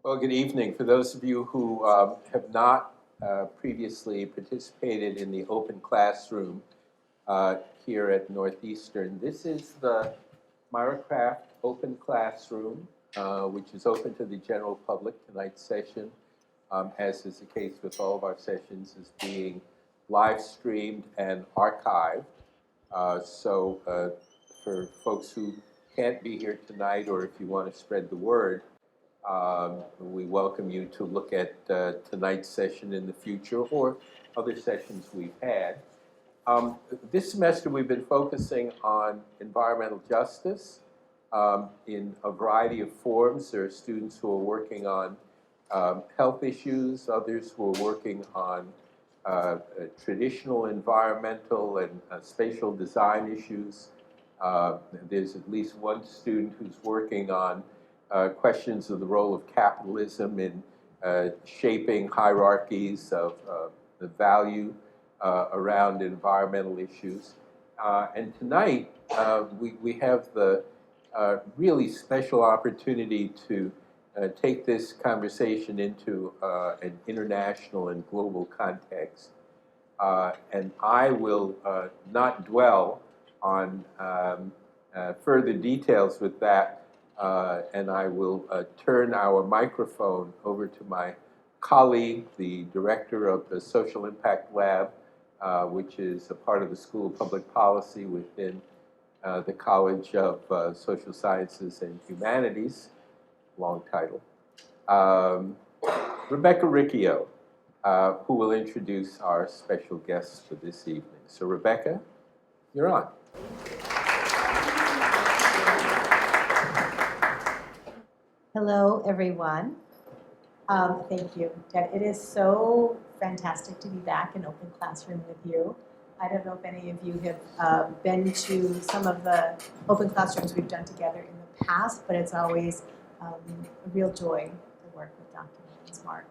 Well, good evening. For those of you who have not previously participated in the open classroom here at Northeastern, this is the Myra Kraft open classroom, which is open to the general public. Tonight's session, as is the case with all of our sessions, is being live streamed and archived. So for folks who can't be here tonight, or if you want to spread the word, we welcome you to look at tonight's session in the future or other sessions we've had. This semester we've been focusing on environmental justice in a variety of forms. There are students who are working on health issues, others who are working on traditional environmental and spatial design issues. There's at least one student who's working on questions of the role of capitalism in shaping hierarchies of the value around environmental issues. And tonight, we have the really special opportunity to take this conversation into an international and global context. And I will not dwell on further details with that. And I will turn our microphone over to my colleague, the director of the Social Impact Lab, which is a part of the School of Public Policy within the College of Social Sciences and Humanities, long title, Rebecca Riccio, who will introduce our special guests for this evening. So Rebecca, you're on. Hello, everyone. Thank you, Ted. It is so fantastic to be back in open classroom with you. I don't know if any of you have been to some of the open classrooms we've done together in the past, but it's always a real joy to work with Dr. Lynn's Mark.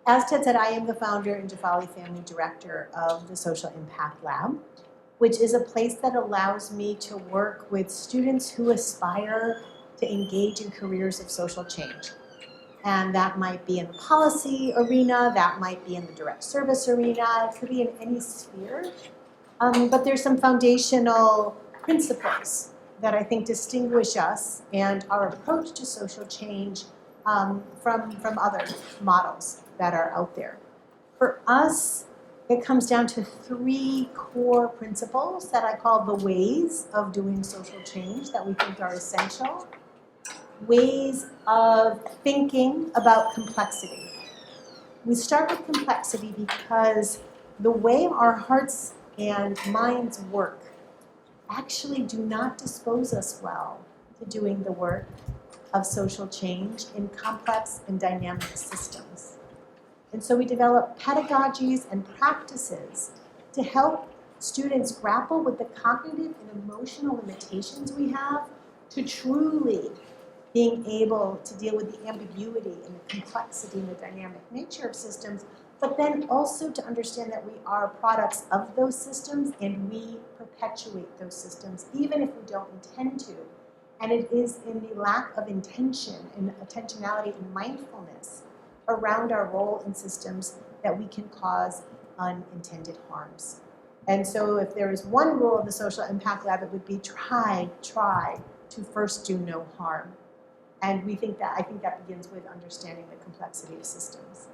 As Ted said, I am the founder and Jafali family director of the Social Impact Lab, which is a place that allows me to work with students who aspire to engage in careers of social change. And that might be in the policy arena, that might be in the direct service arena, it could be in any sphere. But there's some foundational principles that I think distinguish us and our approach to social change from other models that are out there. For us, it comes down to three core principles that I call the ways of doing social change that we think are essential. Ways of thinking about complexity. We start with complexity because the way our hearts and minds work actually do not dispose us well to doing the work of social change in complex and dynamic systems. And so we develop pedagogies and practices to help students grapple with the cognitive and emotional limitations we have to truly being able to deal with the ambiguity and the complexity and the dynamic nature of systems, but then also to understand that we are products of those systems and we perpetuate those systems, even if we don't intend to. And it is in the lack of intention and attentionality and mindfulness around our role in systems that we can cause unintended harms. And so if there is one rule of the Social Impact Lab, it would be try to first do no harm. And I think that begins with understanding the complexity of systems.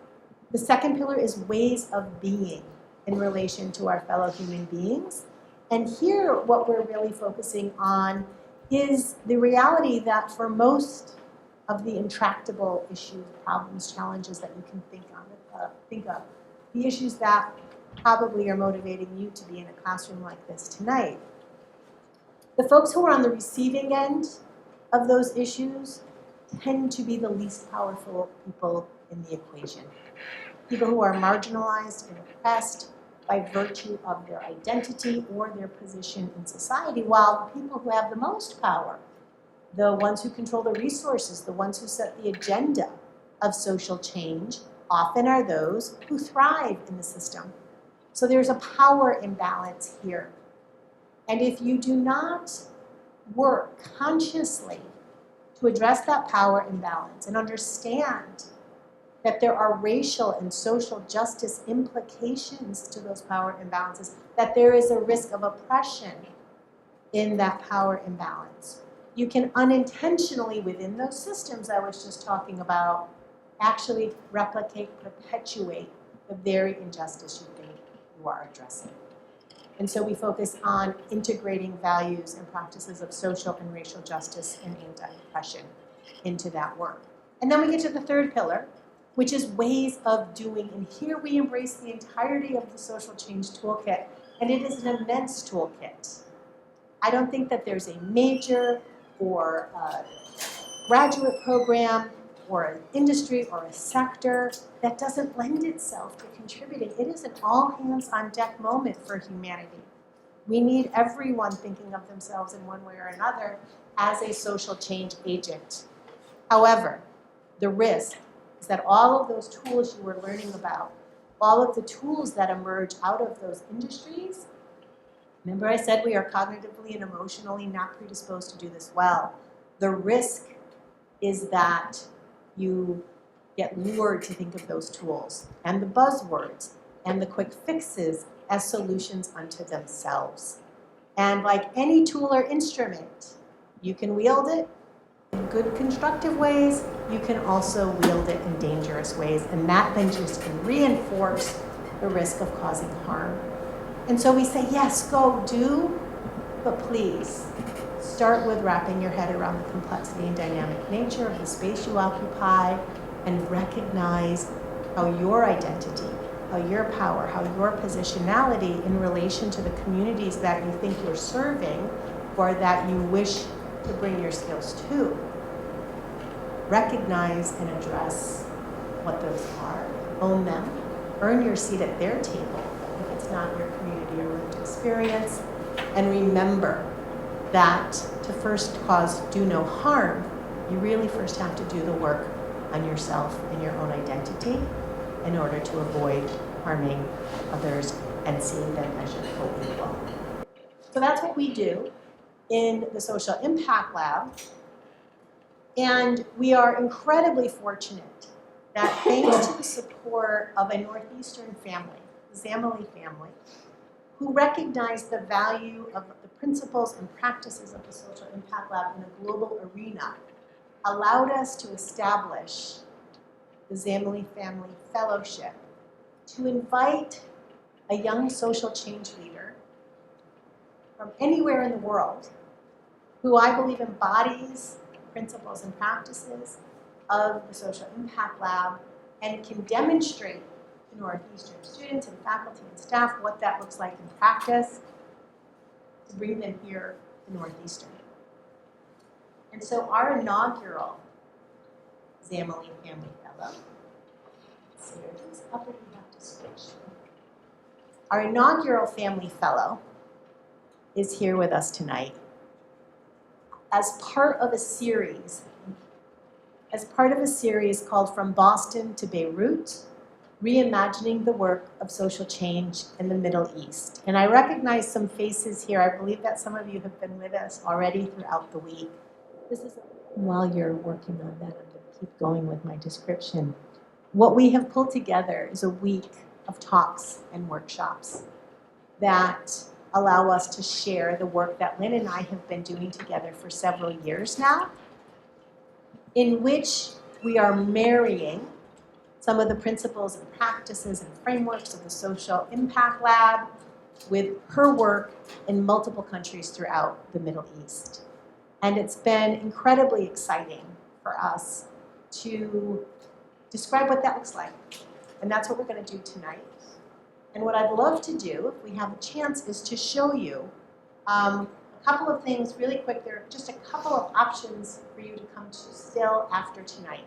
The second pillar is ways of being in relation to our fellow human beings. And here, what we're really focusing on is the reality that for most of the intractable issues, problems, challenges that you can think of, the issues that probably are motivating you to be in a classroom like this tonight, the folks who are on the receiving end of those issues tend to be the least powerful people in the equation. People who are marginalized and oppressed by virtue of their identity or their position in society, while the people who have the most power, the ones who control the resources, the ones who set the agenda of social change, often are those who thrive in the system. So there's a power imbalance here. And if you do not work consciously to address that power imbalance and understand that there are racial and social justice implications to those power imbalances, that there is a risk of oppression in that power imbalance. You can unintentionally, within those systems I was just talking about, actually replicate, perpetuate the very injustice you think you are addressing. And so we focus on integrating values and practices of social and racial justice and anti-oppression into that work. And then we get to the third pillar, which is ways of doing. And here we embrace the entirety of the social change toolkit, and it is an immense toolkit. I don't think that there's a major or a graduate program or an industry or a sector that doesn't lend itself to contributing. It is an all-hands-on-deck moment for humanity. We need everyone thinking of themselves in one way or another as a social change agent. However, the risk is that all of those tools you were learning about, all of the tools that emerge out of those industries, remember I said we are cognitively and emotionally not predisposed to do this well. The risk is that you get lured to think of those tools and the buzzwords and the quick fixes as solutions unto themselves. And like any tool or instrument, you can wield it in good constructive ways, you can also wield it in dangerous ways, and that then just can reinforce the risk of causing harm. And so we say, yes, go do, but please start with wrapping your head around the complexity and dynamic nature of the space you occupy and recognize how your identity, how your power, how your positionality in relation to the communities that you think you're serving or that you wish to bring your skills to. Recognize and address what those are, own them, earn your seat at their table if it's not your community or lived experience, and remember that to first cause do no harm, you really first have to do the work on yourself and your own identity in order to avoid harming others and seeing them as your co-equal. So that's what we do in the Social Impact Lab. And we are incredibly fortunate that thanks to the support of a Northeastern family, the Zamali family, who recognized the value of the principles and practices of the Social Impact Lab in a global arena, allowed us to establish the Zamali Family Fellowship to invite a young social change leader from anywhere in the world who I believe embodies principles and practices of the Social Impact Lab and can demonstrate to Northeastern students and faculty and staff what that looks like in practice to bring them here to Northeastern. And so our inaugural Zamali Family Fellow, up if you have to switch. Our inaugural Family Fellow is here with us tonight as part of a series called From Boston to Beirut, Reimagining the Work of Social Change in the Middle East. And I recognize some faces here. I believe that some of you have been with us already throughout the week. While you're working on that, I'm going to keep going with my description. What we have pulled together is a week of talks and workshops that allow us to share the work that Lynn and I have been doing together for several years now, in which we are marrying some of the principles and practices and frameworks of the Social Impact Lab with her work in multiple countries throughout the Middle East. And it's been incredibly exciting for us to describe what that looks like. And that's what we're going to do tonight. And what I'd love to do, if we have a chance, is to show you a couple of things really quick. There are just a couple of options for you to come to still after tonight.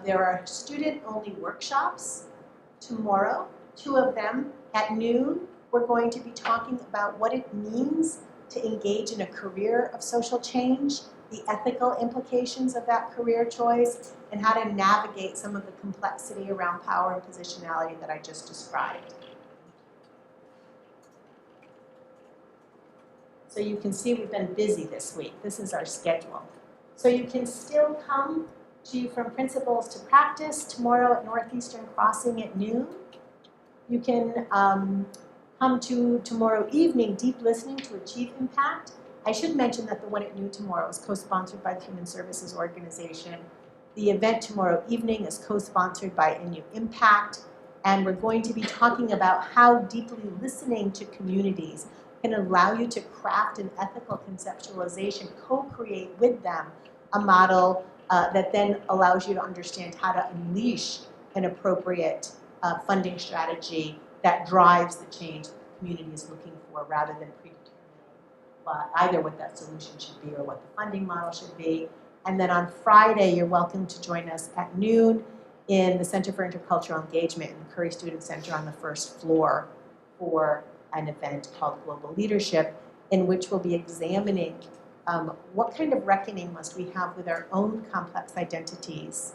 There are student-only workshops tomorrow, 2 of them. At noon, we're going to be talking about what it means to engage in a career of social change, the ethical implications of that career choice, and how to navigate some of the complexity around power and positionality that I just described. So you can see we've been busy this week. This is our schedule. So you can still come from principles to practice tomorrow at Northeastern Crossing at noon. You can come to tomorrow evening, Deep Listening to Achieve Impact. I should mention that the one at noon tomorrow is co-sponsored by the Human Services Organization. The event tomorrow evening is co-sponsored by NU Impact, and we're going to be talking about how deeply listening to communities can allow you to craft an ethical conceptualization, co-create with them a model that then allows you to understand how to unleash an appropriate funding strategy that drives the change that the community is looking for rather than predetermining either what that solution should be or what the funding model should be. And then on Friday, you're welcome to join us at noon in the Center for Intercultural Engagement in the Curry Student Center on the first floor for an event called Global Leadership, in which we'll be examining what kind of reckoning must we have with our own complex identities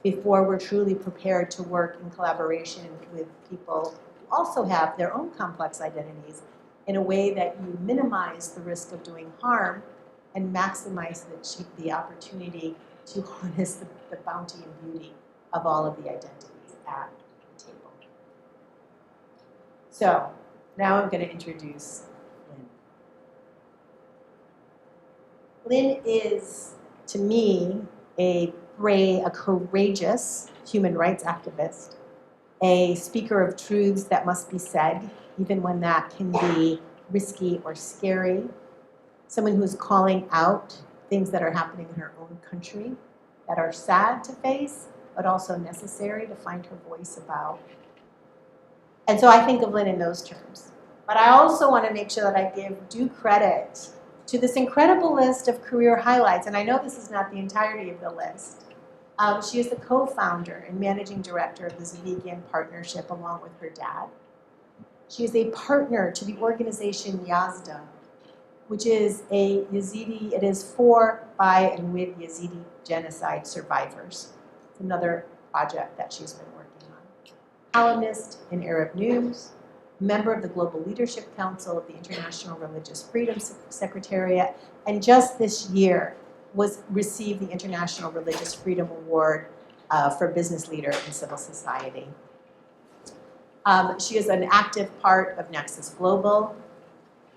before we're truly prepared to work in collaboration with people who also have their own complex identities in a way that you minimize the risk of doing harm and maximize the opportunity to harness the bounty and beauty of all of the identities at the table. So now I'm going to introduce Lynn. Lynn is, to me, a courageous human rights activist, a speaker of truths that must be said, even when that can be risky or scary, someone who's calling out things that are happening in her own country that are sad to face, but also necessary to find her voice about. And so I think of Lynn in those terms. But I also want to make sure that I give due credit to this incredible list of career highlights, and I know this is not the entirety of the list. She is the co-founder and managing director of the Zovighian Partnership along with her dad. She is a partner to the organization Yazda, which is a Yazidi, it is for, by, and with Yazidi genocide survivors. It's another project that she's been working on. Columnist in Arab News, member of the Global Leadership Council of the International Religious Freedom Secretariat, and just this year received the International Religious Freedom Award for Business Leader in Civil Society. She is an active part of Nexus Global,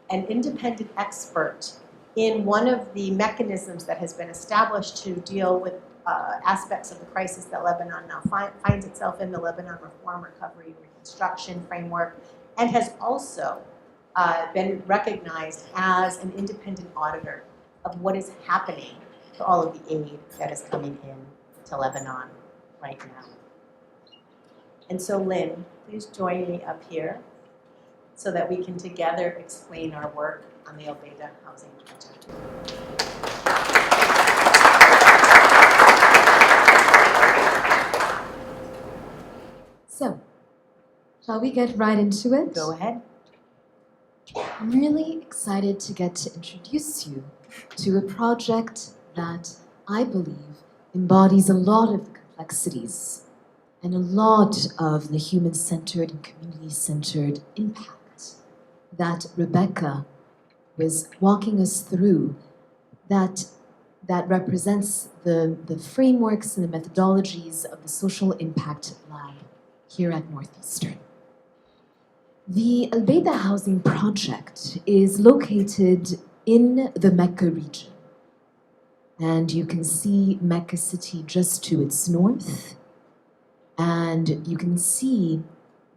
an independent expert in one of the mechanisms that has been established to deal with aspects of the crisis that Lebanon now finds itself in, the Lebanon Reform, Recovery, and Reconstruction framework, and has also been recognized as an independent auditor of what is happening to all of the aid that is coming in to Lebanon right now. And so Lynn, please join me up here so that we can together explain our work on the Albaydha housing project. So, shall we get right into it? Go ahead. I'm really excited to get to introduce you to a project that I believe embodies a lot of the complexities and a lot of the human-centered and community-centered impact that Rebecca was walking us through, that represents the frameworks and the methodologies of the Social Impact Lab here at Northeastern. The Albaydha Housing Project is located in the Mecca region. And you can see Mecca City just to its north. And you can see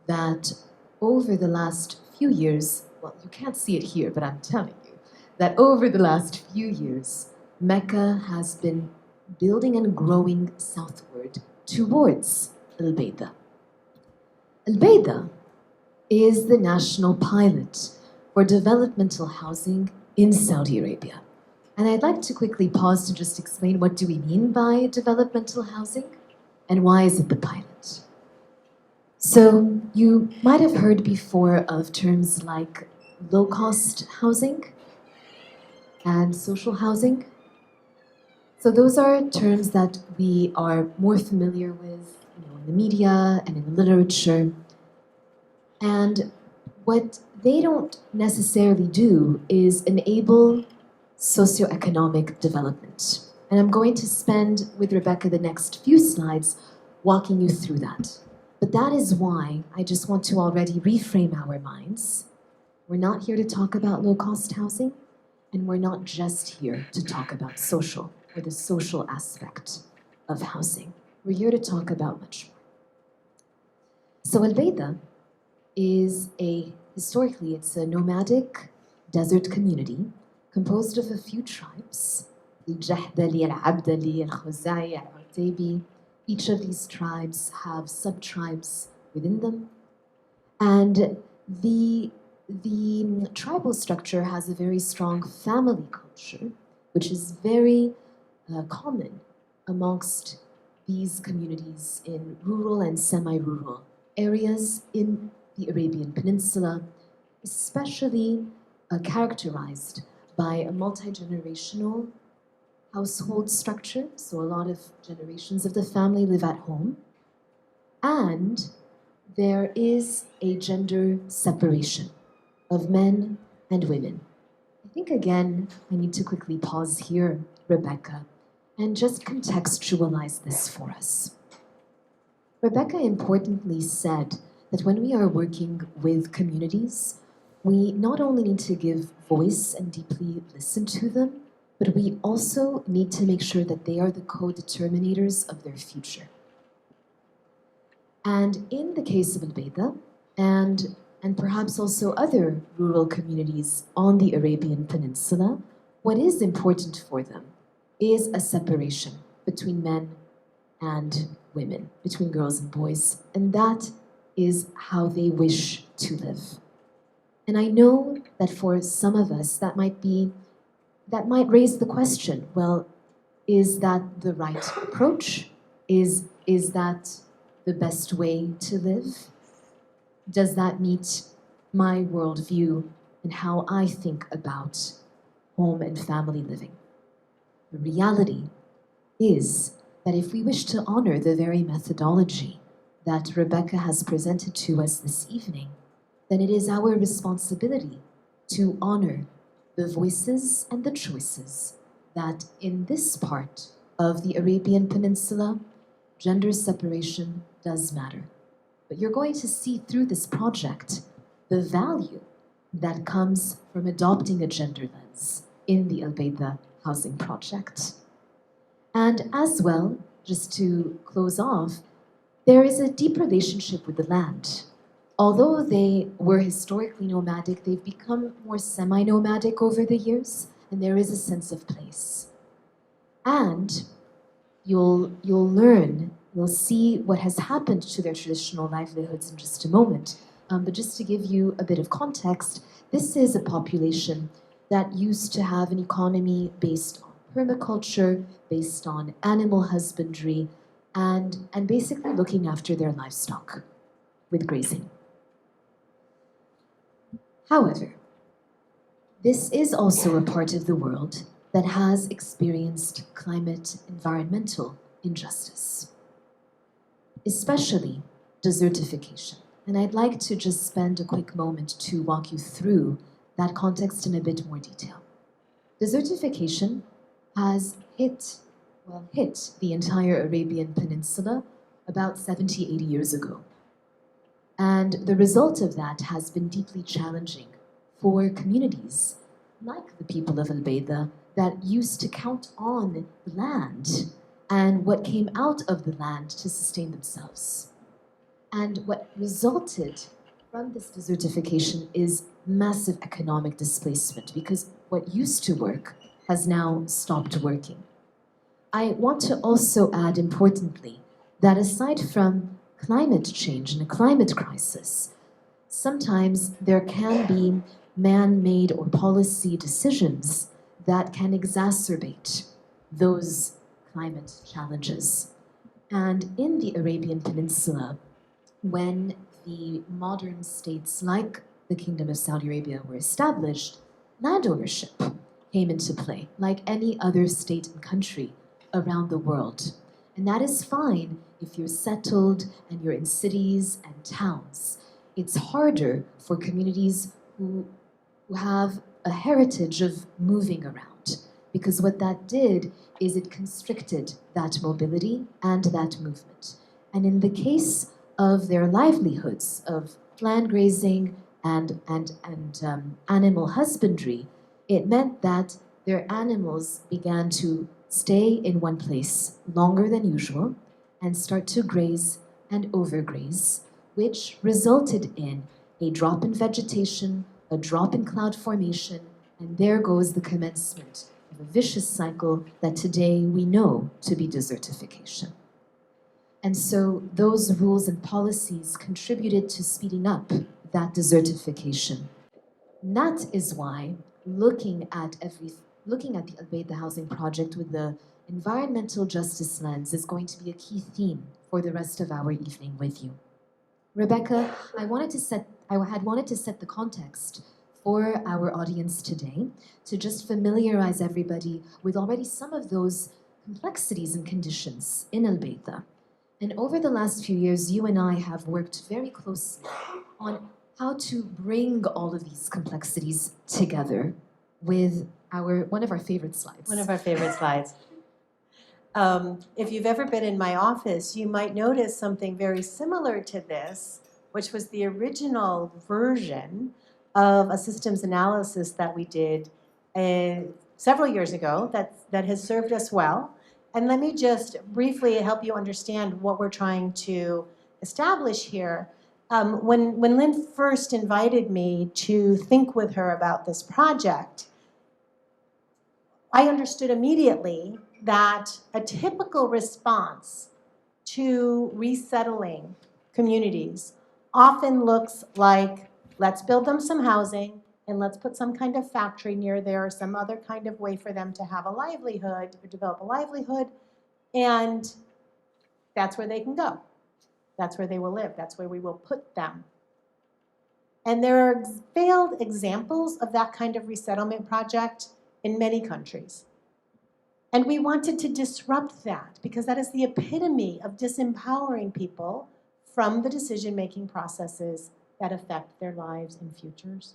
that over the last few years, well, you can't see it here, but I'm telling you, that over the last few years, Mecca has been building and growing southward towards Albaydha. Albaydha is the national pilot for developmental housing in Saudi Arabia. And I'd like to quickly pause to just explain what do we mean by developmental housing and why is it the pilot? So you might have heard before of terms like low-cost housing and social housing. So those are terms that we are more familiar with, in the media and in the literature. And what they don't necessarily do is enable socioeconomic development. And I'm going to spend with Rebecca the next few slides walking you through that. But that is why I just want to already reframe our minds. We're not here to talk about low-cost housing, and we're not just here to talk about social or the social aspect of housing. We're here to talk about much more. So Albaydha is historically, it's a nomadic desert community composed of a few tribes. Al-Jahdali, Al-Abdali, Al-Khuzai, Al-Utaybi. Each of these tribes have sub-tribes within them. And the tribal structure has a very strong family culture, which is very common amongst these communities in rural and semi-rural areas in the Arabian Peninsula, especially characterized by a multi-generational household structure, so a lot of generations of the family live at home, and there is a gender separation of men and women. I think again, I need to quickly pause here, Rebecca, and just contextualize this for us. Rebecca importantly said that when we are working with communities, we not only need to give voice and deeply listen to them, but we also need to make sure that they are the co-determinators of their future. And in the case of Albaydha, and perhaps also other rural communities on the Arabian Peninsula, what is important for them is a separation between men and women, between girls and boys, and that is how they wish to live. And I know that for some of us, that might raise the question, well, is that the right approach? Is that the best way to live? Does that meet my worldview and how I think about home and family living? The reality is that if we wish to honor the very methodology that Rebecca has presented to us this evening, then it is our responsibility to honor the voices and the choices that in this part of the Arabian Peninsula, gender separation does matter. But you're going to see through this project the value that comes from adopting a gender lens in the Albaydha housing project. And as well, just to close off, there is a deep relationship with the land. Although they were historically nomadic, they've become more semi-nomadic over the years, and there is a sense of place. And you'll learn, you'll see what has happened to their traditional livelihoods in just a moment. But just to give you a bit of context, this is a population that used to have an economy based on permaculture, based on animal husbandry, and basically looking after their livestock with grazing. However, this is also a part of the world that has experienced climate environmental injustice, especially desertification. And I'd like to just spend a quick moment to walk you through that context in a bit more detail. Desertification has hit the entire Arabian Peninsula about 70, 80 years ago. And the result of that has been deeply challenging for communities like the people of Albaydha that used to count on the land and what came out of the land to sustain themselves. And what resulted from this desertification is massive economic displacement because what used to work has now stopped working. I want to also add, importantly, that aside from climate change and a climate crisis, sometimes there can be man-made or policy decisions that can exacerbate those climate challenges. And in the Arabian Peninsula, when the modern states like the Kingdom of Saudi Arabia were established, land ownership came into play, like any other state and country around the world. And that is fine if you're settled and you're in cities and towns. It's harder for communities who have a heritage of moving around because what that did is it constricted that mobility and that movement. And in the case of their livelihoods, of land grazing and animal husbandry, it meant that their animals began to stay in one place longer than usual and start to graze and overgraze, which resulted in a drop in vegetation, a drop in cloud formation, and there goes the commencement of a vicious cycle that today we know to be desertification. And so those rules and policies contributed to speeding up that desertification. And that is why looking at the Albaydha housing project with the environmental justice lens is going to be a key theme for the rest of our evening with you. Rebecca, I had wanted to set the context for our audience today to just familiarize everybody with already some of those complexities and conditions in Albaydha. And over the last few years, you and I have worked very closely on how to bring all of these complexities together with one of our favorite slides. One of our favorite slides. If you've ever been in my office, you might notice something very similar to this, which was the original version of a systems analysis that we did several years ago that has served us well. And let me just briefly help you understand what we're trying to establish here. When Lynn first invited me to think with her about this project, I understood immediately that a typical response to resettling communities often looks like, let's build them some housing and let's put some kind of factory near there or some other kind of way for them to have a livelihood or develop a livelihood, and that's where they can go. That's where they will live. That's where we will put them. And there are failed examples of that kind of resettlement project in many countries. And we wanted to disrupt that because that is the epitome of disempowering people from the decision-making processes that affect their lives and futures.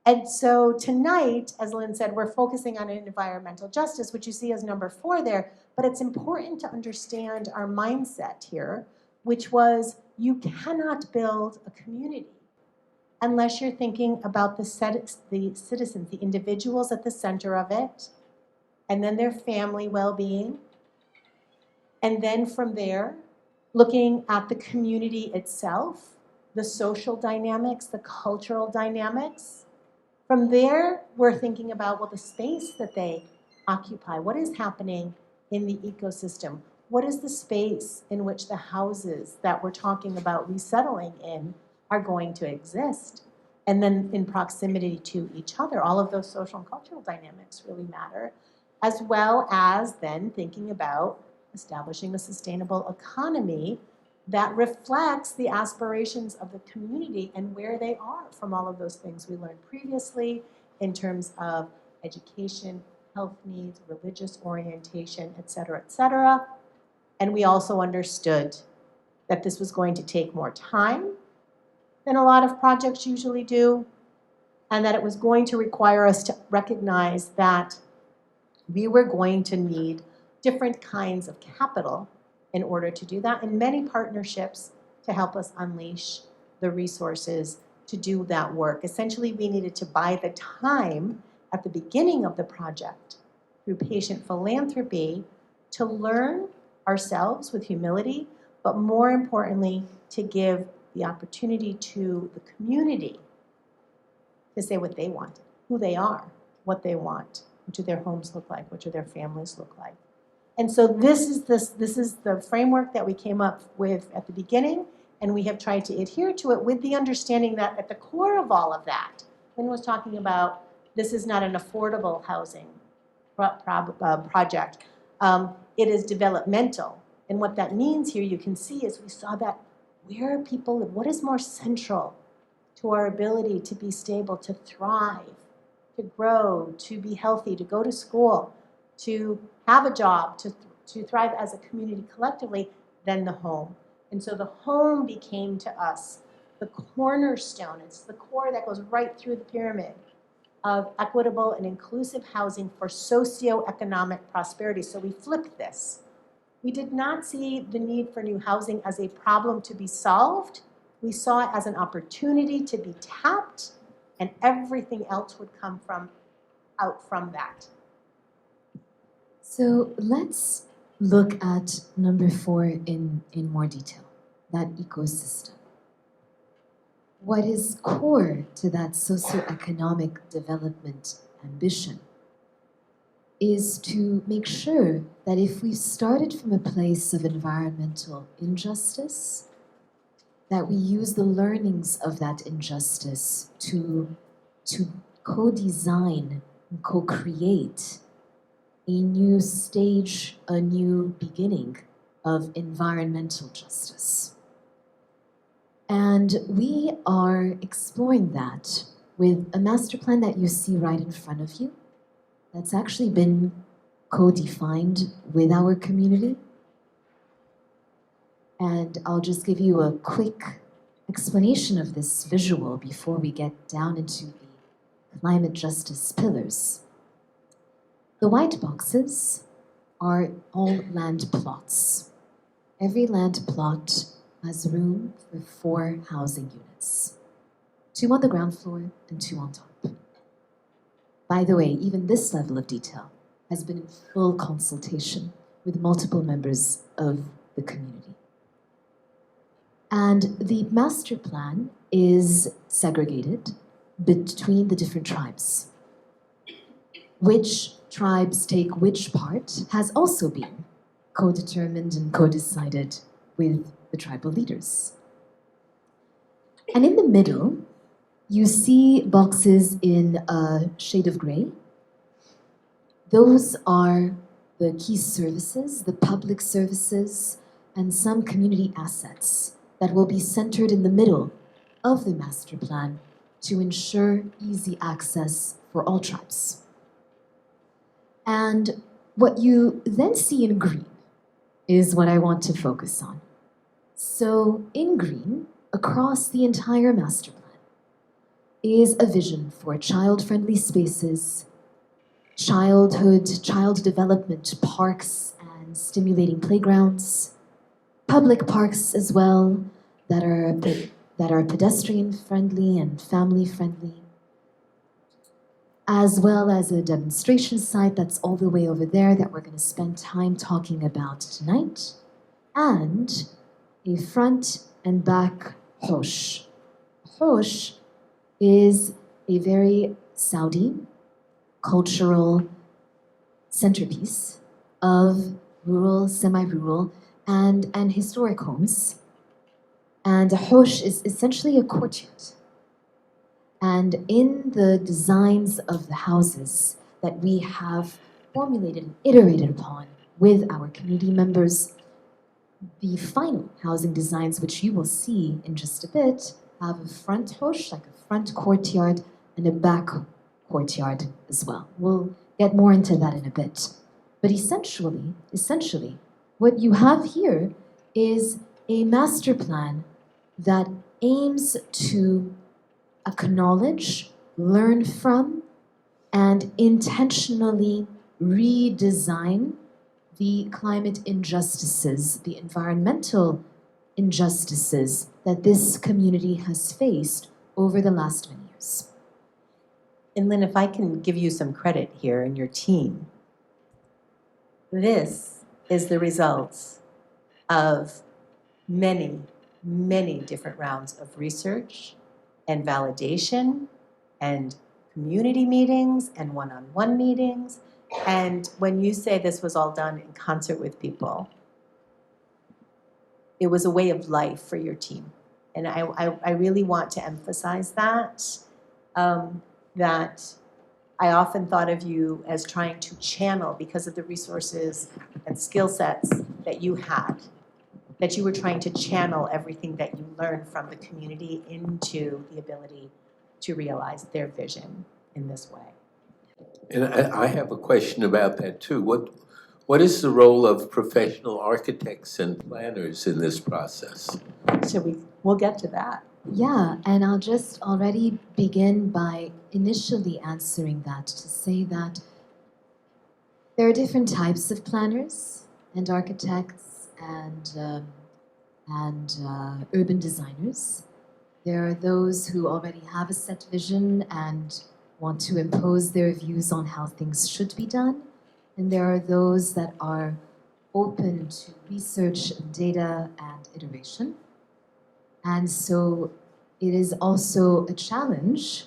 And so tonight, as Lynn said, we're focusing on environmental justice, which you see as number 4 there, but it's important to understand our mindset here, which was you cannot build a community unless you're thinking about the citizens, the individuals at the center of it, and then their family well-being. And then from there, looking at the community itself, the social dynamics, the cultural dynamics. From there, we're thinking about, well, the space that they occupy. What is happening in the ecosystem? What is the space in which the houses that we're talking about resettling in are going to exist? And then in proximity to each other, all of those social and cultural dynamics really matter, as well as then thinking about establishing a sustainable economy that reflects the aspirations of the community and where they are from all of those things we learned previously in terms of education, health needs, religious orientation, et cetera, et cetera. And we also understood that this was going to take more time than a lot of projects usually do, and that it was going to require us to recognize that we were going to need different kinds of capital in order to do that, and many partnerships to help us unleash the resources to do that work. Essentially, we needed to buy the time at the beginning of the project through patient philanthropy to learn ourselves with humility, but more importantly, to give the opportunity to the community to say what they want, who they are, what they want, what do their homes look like, what do their families look like. And so this is the framework that we came up with at the beginning, and we have tried to adhere to it with the understanding that at the core of all of that, Lynn was talking about, this is not an affordable housing project. It is developmental. And what that means here, you can see, is we saw that where people live, what is more central to our ability to be stable, to thrive, to grow, to be healthy, to go to school, to have a job, to thrive as a community collectively, than the home. And so the home became to us the cornerstone. It's the core that goes right through the pyramid of equitable and inclusive housing for socioeconomic prosperity. So we flipped this. We did not see the need for new housing as a problem to be solved. We saw it as an opportunity to be tapped, and everything else would come out from that. So let's look at number 4 in more detail, that ecosystem. What is core to that socioeconomic development ambition is to make sure that if we started from a place of environmental injustice, that we use the learnings of that injustice to co-design and co-create a new stage, a new beginning of environmental justice. And we are exploring that with a master plan that you see right in front of you that's actually been co-defined with our community. And I'll just give you a quick explanation of this visual before we get down into the climate justice pillars. The white boxes are all land plots. Every land plot has room for 4 housing units, 2 on the ground floor and 2 on top. By the way, even this level of detail has been in full consultation with multiple members of the community. And the master plan is segregated between the different tribes. Which tribes take which part has also been co-determined and co-decided with the tribal leaders. And in the middle, you see boxes in a shade of gray. Those are the key services, the public services, and some community assets that will be centered in the middle of the master plan to ensure easy access for all tribes. And what you then see in green is what I want to focus on. So in green, across the entire master plan, is a vision for child-friendly spaces, child development parks and stimulating playgrounds, public parks as well that are pedestrian-friendly and family-friendly, as well as a demonstration site that's all the way over there that we're going to spend time talking about tonight, and a front and back hosh. Hosh is a very Saudi cultural centerpiece of rural, semi-rural, and historic homes. And a hosh is essentially a courtyard. And in the designs of the houses that we have formulated and iterated upon with our community members, the final housing designs, which you will see in just a bit, have a front hosh, like a front courtyard, and a back courtyard as well. We'll get more into that in a bit. But essentially, what you have here is a master plan that aims to acknowledge, learn from, and intentionally redesign the climate injustices, the environmental injustices that this community has faced over the last many years. And Lynn, if I can give you some credit here and your team, this is the results of many, many different rounds of research and validation and community meetings and one-on-one meetings. And when you say this was all done in concert with people, it was a way of life for your team. And I really want to emphasize that, that I often thought of you as trying to channel, because of the resources and skill sets that you had, that you were trying to channel everything that you learned from the community into the ability to realize their vision in this way. And I have a question about that too. What is the role of professional architects and planners in this process? We'll get to that. Yeah, and I'll just already begin by initially answering that to say that there are different types of planners and architects and urban designers. There are those who already have a set vision and want to impose their views on how things should be done. And there are those that are open to research, data, and iteration. And so it is also a challenge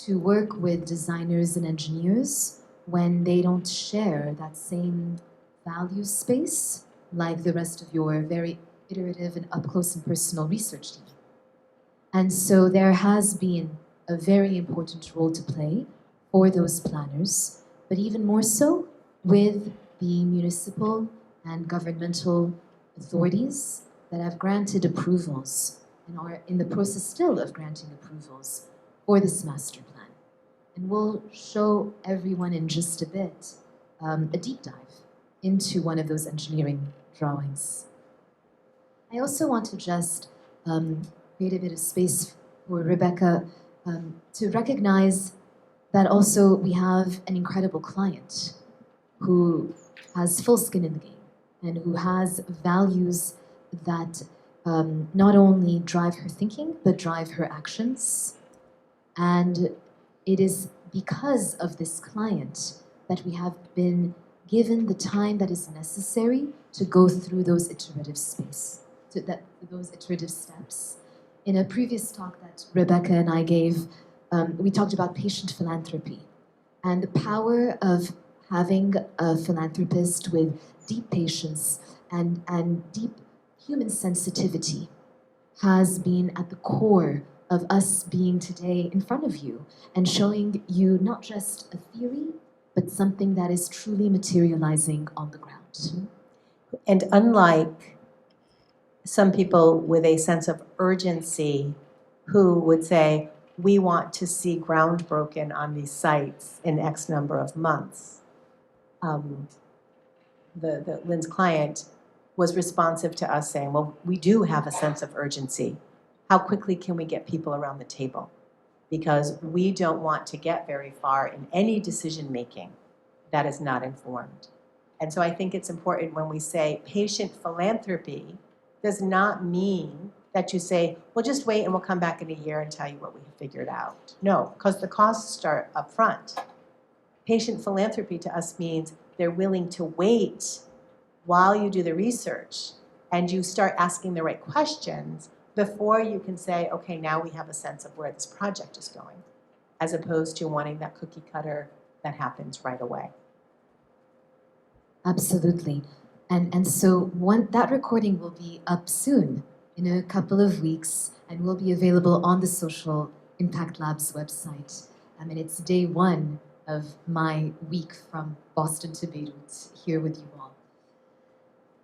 to work with designers and engineers when they don't share that same value space like the rest of your very iterative and up close and personal research team. And so there has been a very important role to play for those planners, but even more so with the municipal and governmental authorities that have granted approvals and are in the process still of granting approvals for this master plan. And we'll show everyone in just a bit a deep dive into one of those engineering drawings. I also want to just create a bit of space for Rebecca to recognize that also we have an incredible client who has full skin in the game and who has values that not only drive her thinking, but drive her actions. And it is because of this client that we have been given the time that is necessary to go through those iterative those iterative steps. In a previous talk that Rebecca and I gave, we talked about patient philanthropy and the power of having a philanthropist with deep patience and deep human sensitivity has been at the core of us being today in front of you and showing you not just a theory, but something that is truly materializing on the ground. And unlike some people with a sense of urgency who would say, we want to see ground broken on these sites in X number of months, Lynn's client was responsive to us saying, well, we do have a sense of urgency. How quickly can we get people around the table? Because we don't want to get very far in any decision making that is not informed. And so I think it's important when we say patient philanthropy does not mean that you say, well, just wait and we'll come back in a year and tell you what we have figured out. No, because the costs start up front. Patient philanthropy to us means they're willing to wait while you do the research and you start asking the right questions before you can say, okay, now we have a sense of where this project is going, as opposed to wanting that cookie cutter that happens right away. Absolutely. And so that recording will be up soon, in a couple of weeks, and will be available on the Social Impact Lab's website. And it's day one of my week from Boston to Beirut, here with you all.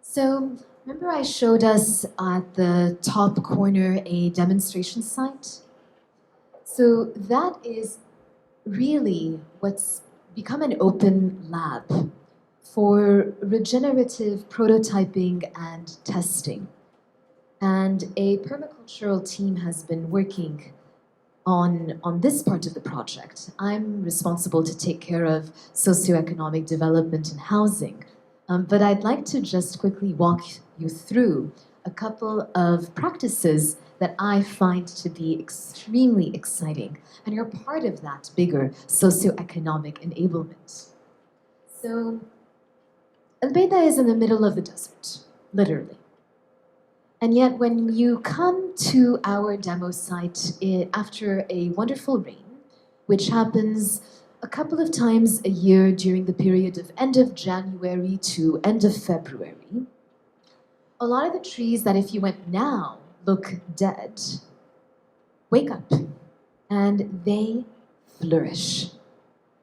So remember I showed us at the top corner a demonstration site? So that is really what's become an open lab for regenerative prototyping and testing. And a permacultural team has been working on this part of the project. I'm responsible to take care of socioeconomic development and housing. But I'd like to just quickly walk you through a couple of practices that I find to be extremely exciting and are part of that bigger socioeconomic enablement. So, Albaydha is in the middle of the desert, literally. And yet when you come to our demo site after a wonderful rain, which happens a couple of times a year during the period of end of January to end of February, a lot of the trees that if you went now look dead, wake up and they flourish.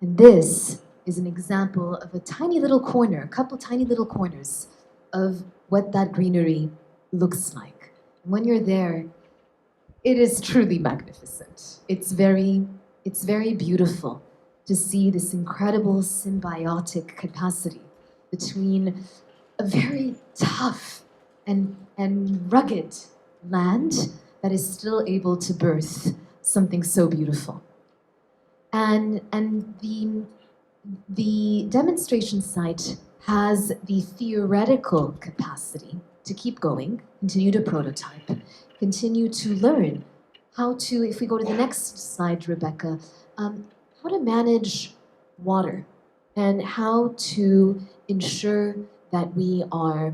And this is an example of a tiny little corner, a couple tiny little corners of what that greenery looks like. And when you're there, it is truly magnificent. It's very beautiful to see this incredible symbiotic capacity between a very tough and rugged land that is still able to birth something so beautiful. And the demonstration site has the theoretical capacity to keep going, continue to prototype, continue to learn how to, if we go to the next slide, Rebecca, how to manage water and how to ensure that we are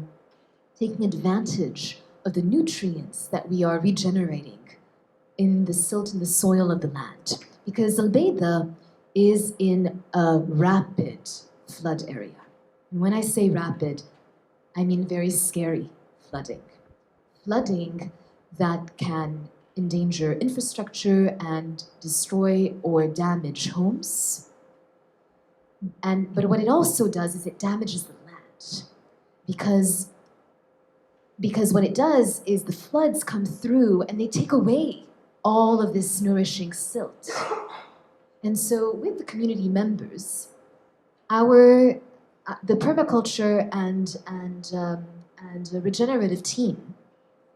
taking advantage of the nutrients that we are regenerating in the silt and the soil of the land. Because Albaydha is in a rapid flood area. And when I say rapid, I mean very scary flooding. Flooding that can endanger infrastructure and destroy or damage homes. But what it also does is it damages the land. Because what it does is the floods come through and they take away all of this nourishing silt. And so with the community members, the permaculture and regenerative team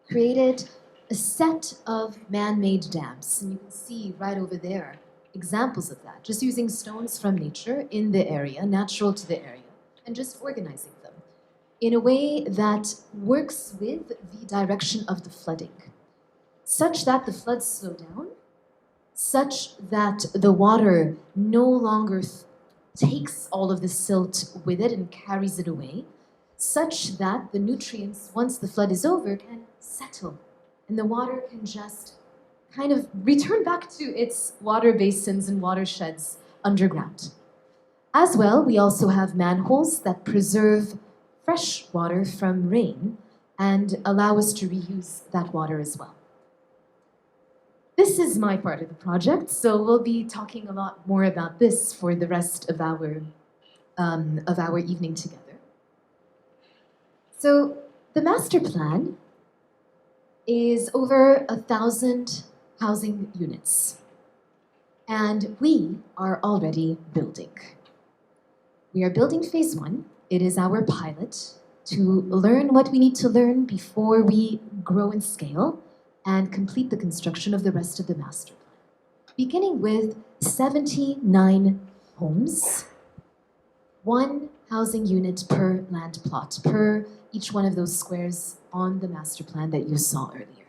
created a set of man-made dams. And you can see right over there examples of that, just using stones from nature in the area, natural to the area, and just organizing them in a way that works with the direction of the flooding, such that the floods slow down, such that the water no longer takes all of the silt with it and carries it away, such that the nutrients, once the flood is over, can settle and the water can just kind of return back to its water basins and watersheds underground. As well, we also have manholes that preserve fresh water from rain and allow us to reuse that water as well. This is my part of the project, so we'll be talking a lot more about this for the rest of our evening together. So the master plan is over 1,000 housing units, and we are already building. We are building phase 1. It is our pilot to learn what we need to learn before we grow and scale and complete the construction of the rest of the master plan. Beginning with 79 homes, 1 housing unit per land plot, per each one of those squares on the master plan that you saw earlier.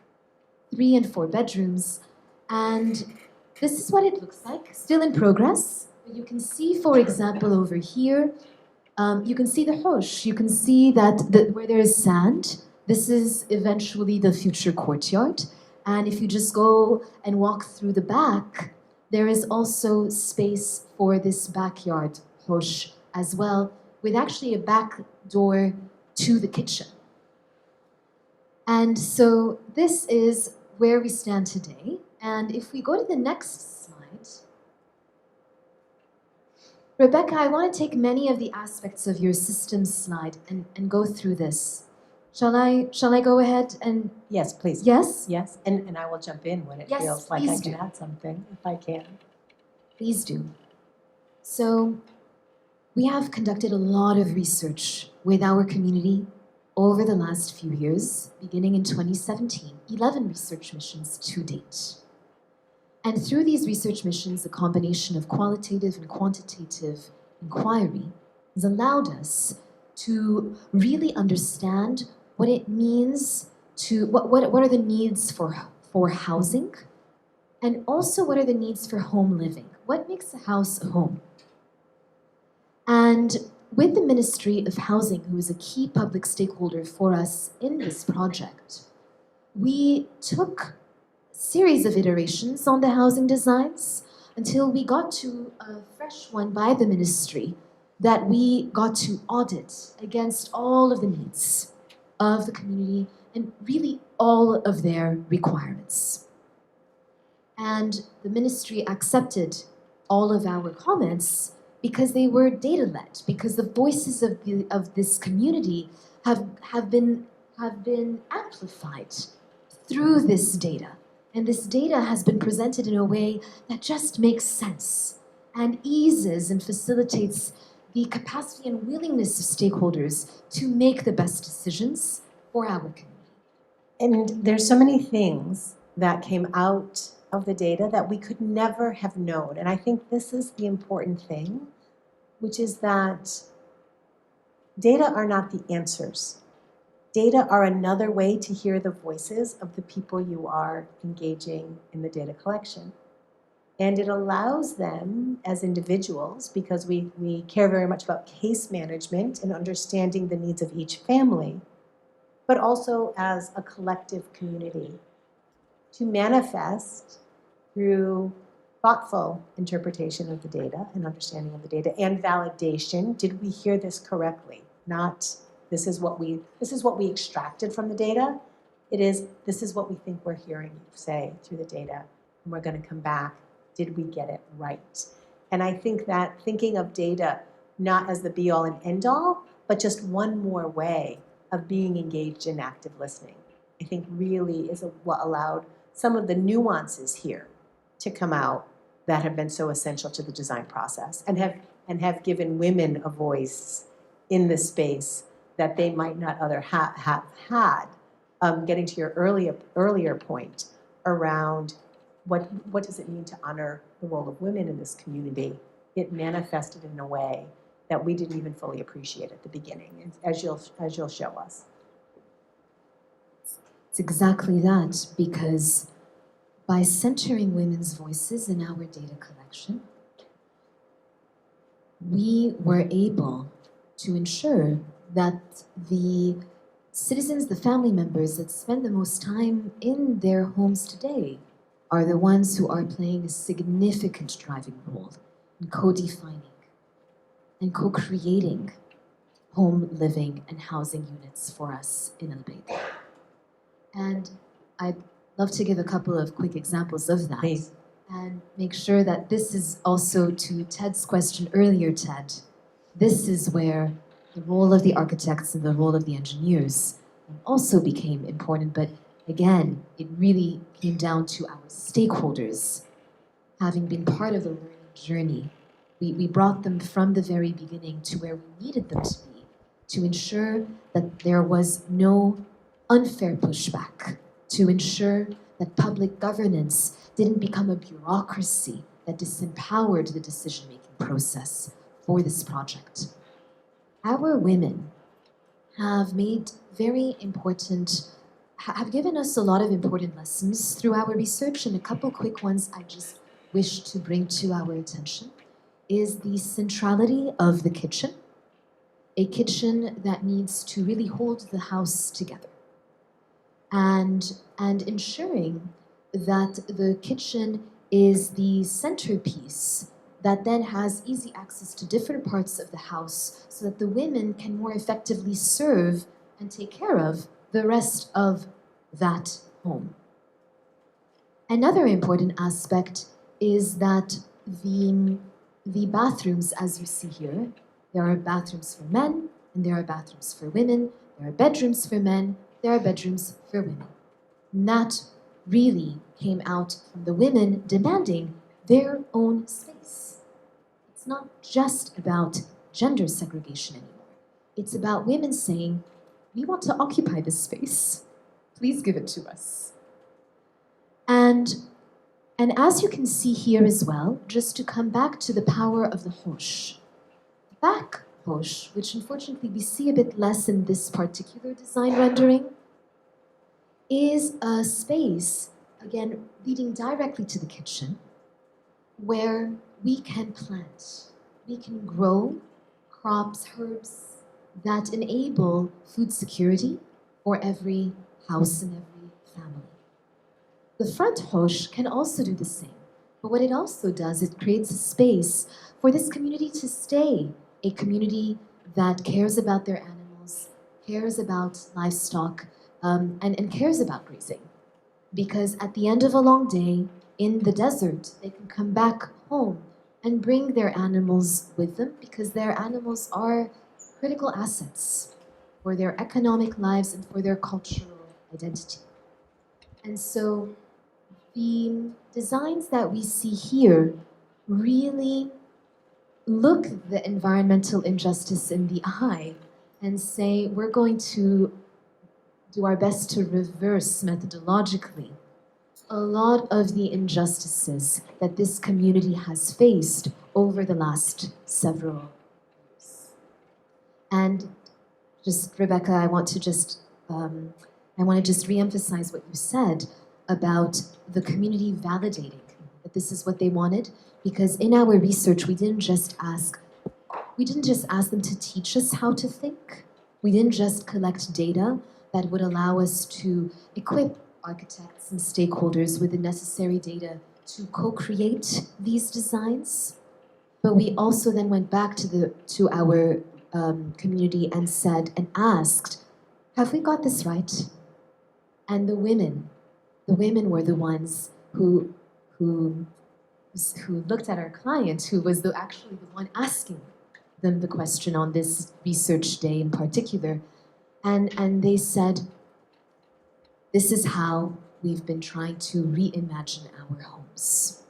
3 and 4 bedrooms, and this is what it looks like, still in progress. You can see, for example, over here, you can see the hosh. You can see that where there is sand, this is eventually the future courtyard. And if you just go and walk through the back, there is also space for this backyard hosh as well, with actually a back door to the kitchen. And so this is where we stand today. And if we go to the next slide, Rebecca, I want to take many of the aspects of your systems slide and go through this. Shall I go ahead and... Yes, please. Yes? Yes, and I will jump in when it Yes, feels like I please can do. add something, if I can. Please do. So, we have conducted a lot of research with our community over the last few years, beginning in 2017, 11 research missions to date. And through these research missions, a combination of qualitative and quantitative inquiry has allowed us to really understand what it means to, what are the needs for housing, and also what are the needs for home living. What makes a house a home? And with the Ministry of Housing, who is a key public stakeholder for us in this project, we took a series of iterations on the housing designs until we got to a fresh one by the ministry that we got to audit against all of the needs of the community and really all of their requirements. And the ministry accepted all of our comments because they were data-led, because the voices of this community have been amplified through this data. And this data has been presented in a way that just makes sense and eases and facilitates the capacity and willingness of stakeholders to make the best decisions for our community. And there's so many things that came out of the data that we could never have known. And I think this is the important thing, which is that data are not the answers. Data are another way to hear the voices of the people you are engaging in the data collection. And it allows them as individuals, because we care very much about case management and understanding the needs of each family, but also as a collective community, to manifest through thoughtful interpretation of the data and understanding of the data and validation. Did we hear this correctly? Not this is what we extracted from the data. It is this is what we think we're hearing you say through the data, and we're going to come back. Did we get it right? And I think that thinking of data not as the be all and end all, but just one more way of being engaged in active listening, I think really is what allowed some of the nuances here to come out that have been so essential to the design process and have given women a voice in this space that they might not have had. Getting to your earlier point around what does it mean to honor the role of women in this community? It manifested in a way that we didn't even fully appreciate at the beginning, as you'll show us. It's exactly that, because by centering women's voices in our data collection, we were able to ensure that the citizens, the family members that spend the most time in their homes today are the ones who are playing a significant driving role in co-defining and co-creating home living and housing units for us in Albaydha. And I'd love to give a couple of quick examples of that. Please. And make sure that this is also to Ted's question earlier, Ted. This is where the role of the architects and the role of the engineers also became important, but again, it really came down to our stakeholders having been part of the learning journey. We brought them from the very beginning to where we needed them to be to ensure that there was no unfair pushback, to ensure that public governance didn't become a bureaucracy that disempowered the decision-making process for this project. Our women have made very important, have given us a lot of important lessons through our research, and a couple quick ones I just wish to bring to our attention is the centrality of the kitchen, a kitchen that needs to really hold the house together, and ensuring that the kitchen is the centerpiece that then has easy access to different parts of the house so that the women can more effectively serve and take care of the rest of that home. Another important aspect is that the bathrooms, as you see here, there are bathrooms for men and there are bathrooms for women, there are bedrooms for men, there are bedrooms for women. And that really came out from the women demanding their own space. It's not just about gender segregation anymore. It's about women saying, we want to occupy this space. Please give it to us. And as you can see here as well, just to come back to the power of the hosh. Back hosh, which unfortunately we see a bit less in this particular design rendering, is a space, again, leading directly to the kitchen, where we can plant, we can grow crops, herbs that enable food security for every house and every family. The front hosh can also do the same, but what it also does, it creates a space for this community to stay, a community that cares about their animals, cares about livestock, and cares about grazing. Because at the end of a long day in the desert, they can come back home and bring their animals with them because their animals are critical assets for their economic lives and for their cultural identity. And so the designs that we see here really look the environmental injustice in the eye and say, we're going to do our best to reverse methodologically a lot of the injustices that this community has faced over the last several years. And just, Rebecca, I want to just reemphasize what you said about the community validating that this is what they wanted, because in our research, we didn't just ask them to teach us how to think. We didn't just collect data that would allow us to equip architects and stakeholders with the necessary data to co-create these designs, but we also then went back to our community and asked, have we got this right? And the women were the ones who looked at our client, who was actually the one asking them the question on this research day in particular. And they said, this is how we've been trying to reimagine our homes.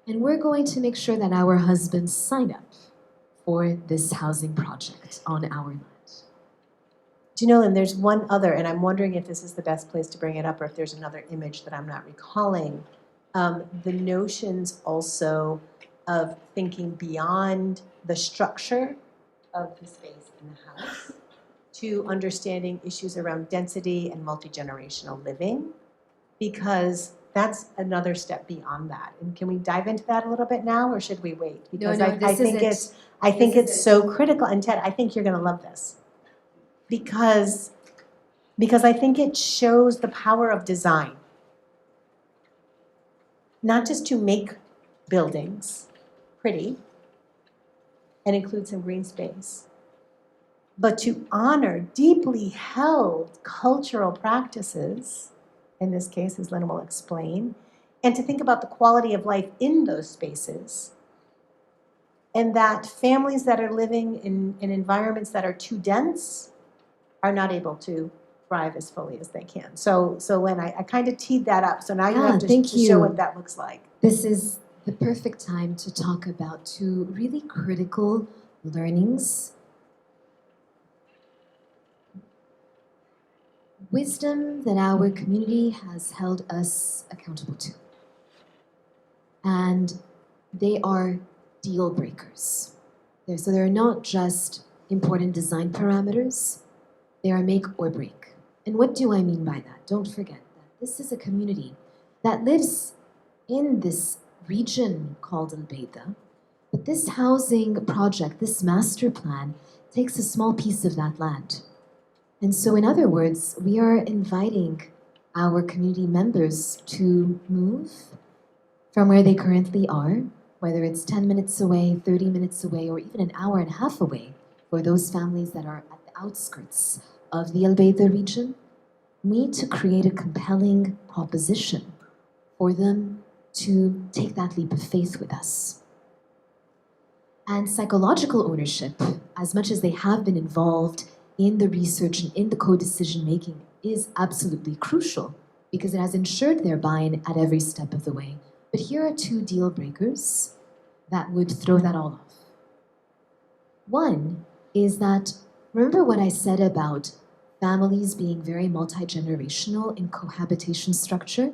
And we're going to make sure that our husbands sign up for this housing project on our land. Do you know, Lynn, there's one other, and I'm wondering if this is the best place to bring it up or if there's another image that I'm not recalling. The notions also of thinking beyond the structure of the space in the house to understanding issues around density and multi-generational living, because that's another step beyond that. And can we dive into that a little bit now, or should we wait? Because I think it's so critical. And Ted, I think you're going to love this, because I think it shows the power of design, not just to make buildings pretty and include some green space, but to honor deeply held cultural practices, in this case, as Lynn will explain, and to think about the quality of life in those spaces, and that families that are living in environments that are too dense are not able to thrive as fully as they can. So Lynn, I kind of teed that up, so now you have to show what that looks like. This is the perfect time to talk about two really critical learnings. Wisdom that our community has held us accountable to. And they are deal breakers. So they're not just important design parameters, they are make or break. And what do I mean by that? Don't forget that this is a community that lives in this region called Albaydha, but this housing project, this master plan, takes a small piece of that land. And so, in other words, we are inviting our community members to move from where they currently are, whether it's 10 minutes away, 30 minutes away, or even an hour and a half away, for those families that are at the outskirts of the Albaydha region. We need to create a compelling proposition for them to take that leap of faith with us. And psychological ownership, as much as they have been involved in the research and in the co-decision making, is absolutely crucial because it has ensured their buy-in at every step of the way. But here are two deal breakers that would throw that all off. One is that, remember what I said about families being very multi-generational in cohabitation structure?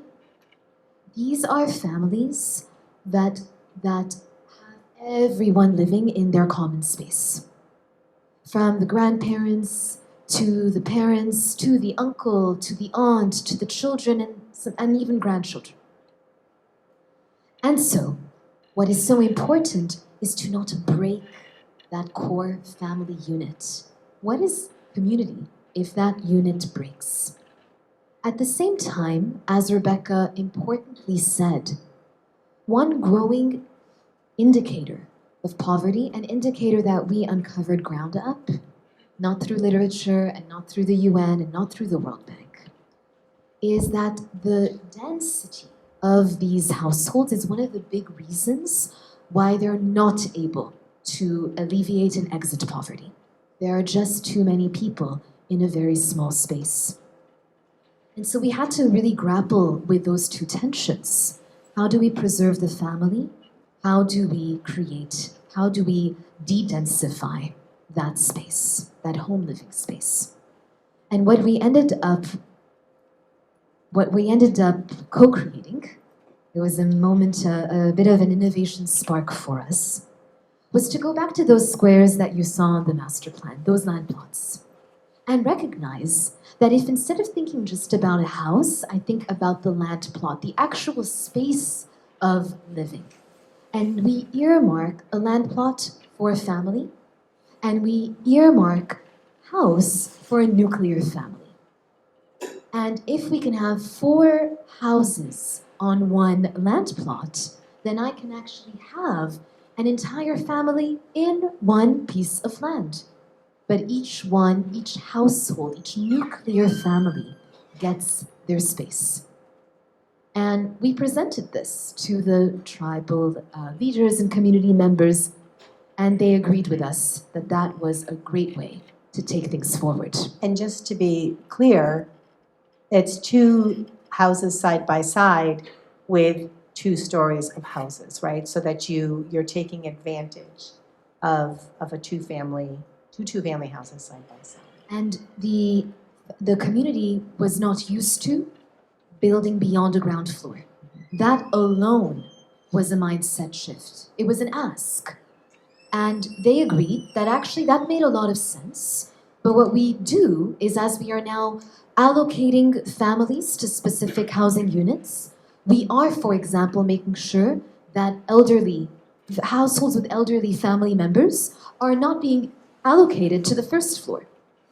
These are families that have everyone living in their common space. From the grandparents, to the parents, to the uncle, to the aunt, to the children, and even grandchildren. And so, what is so important is to not break that core family unit. What is community if that unit breaks? At the same time, as Rebecca importantly said, one growing indicator of poverty, an indicator that we uncovered ground up, not through literature and not through the UN and not through the World Bank, is that the density of these households is one of the big reasons why they're not able to alleviate and exit poverty. There are just too many people in a very small space. And so we had to really grapple with those two tensions. How do we preserve the family? How do we de-densify that space, that home living space? And what we ended up what we ended up co-creating, it was a moment, a bit of an innovation spark for us, was to go back to those squares that you saw on the master plan, those land plots, and recognize that if instead of thinking just about a house, I think about the land plot, the actual space of living. And we earmark a land plot for a family, and we earmark house for a nuclear family. And if we can have 4 houses on one land plot, then I can actually have an entire family in one piece of land. But each household, each nuclear family gets their space. And we presented this to the tribal leaders and community members, and they agreed with us that that was a great way to take things forward. And just to be clear, it's 2 houses side by side with 2 stories of houses, right? So that you're taking advantage of a two-family houses side by side. And the community was not used to building beyond a ground floor. That alone was a mindset shift. It was an ask. And they agreed that actually that made a lot of sense. But what we do is, as we are now allocating families to specific housing units, we are, for example, making sure that households with elderly family members are not being allocated to the first floor.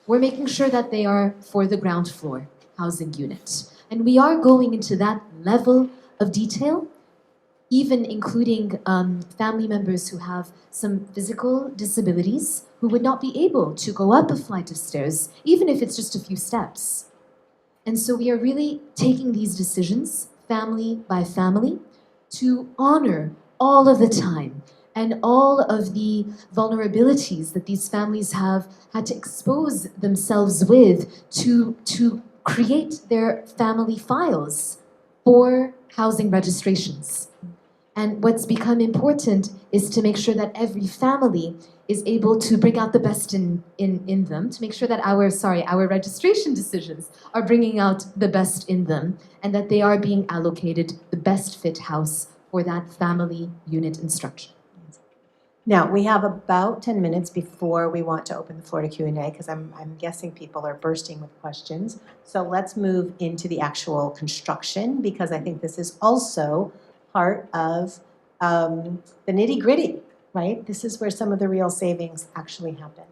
We're making sure that they are for the ground floor housing unit. And we are going into that level of detail, even including family members who have some physical disabilities who would not be able to go up a flight of stairs, even if it's just a few steps. And so we are really taking these decisions, family by family, to honor all of the time and all of the vulnerabilities that these families have had to expose themselves with to create their family files for housing registrations. And what's become important is to make sure that every family is able to bring out the best in them, to make sure that our registration decisions are bringing out the best in them, and that they are being allocated the best fit house for that family unit and structure. Now, we have about 10 minutes before we want to open the floor to Q&A, because I'm guessing people are bursting with questions. So let's move into the actual construction, because I think this is also part of the nitty-gritty, right? This is where some of the real savings actually happen.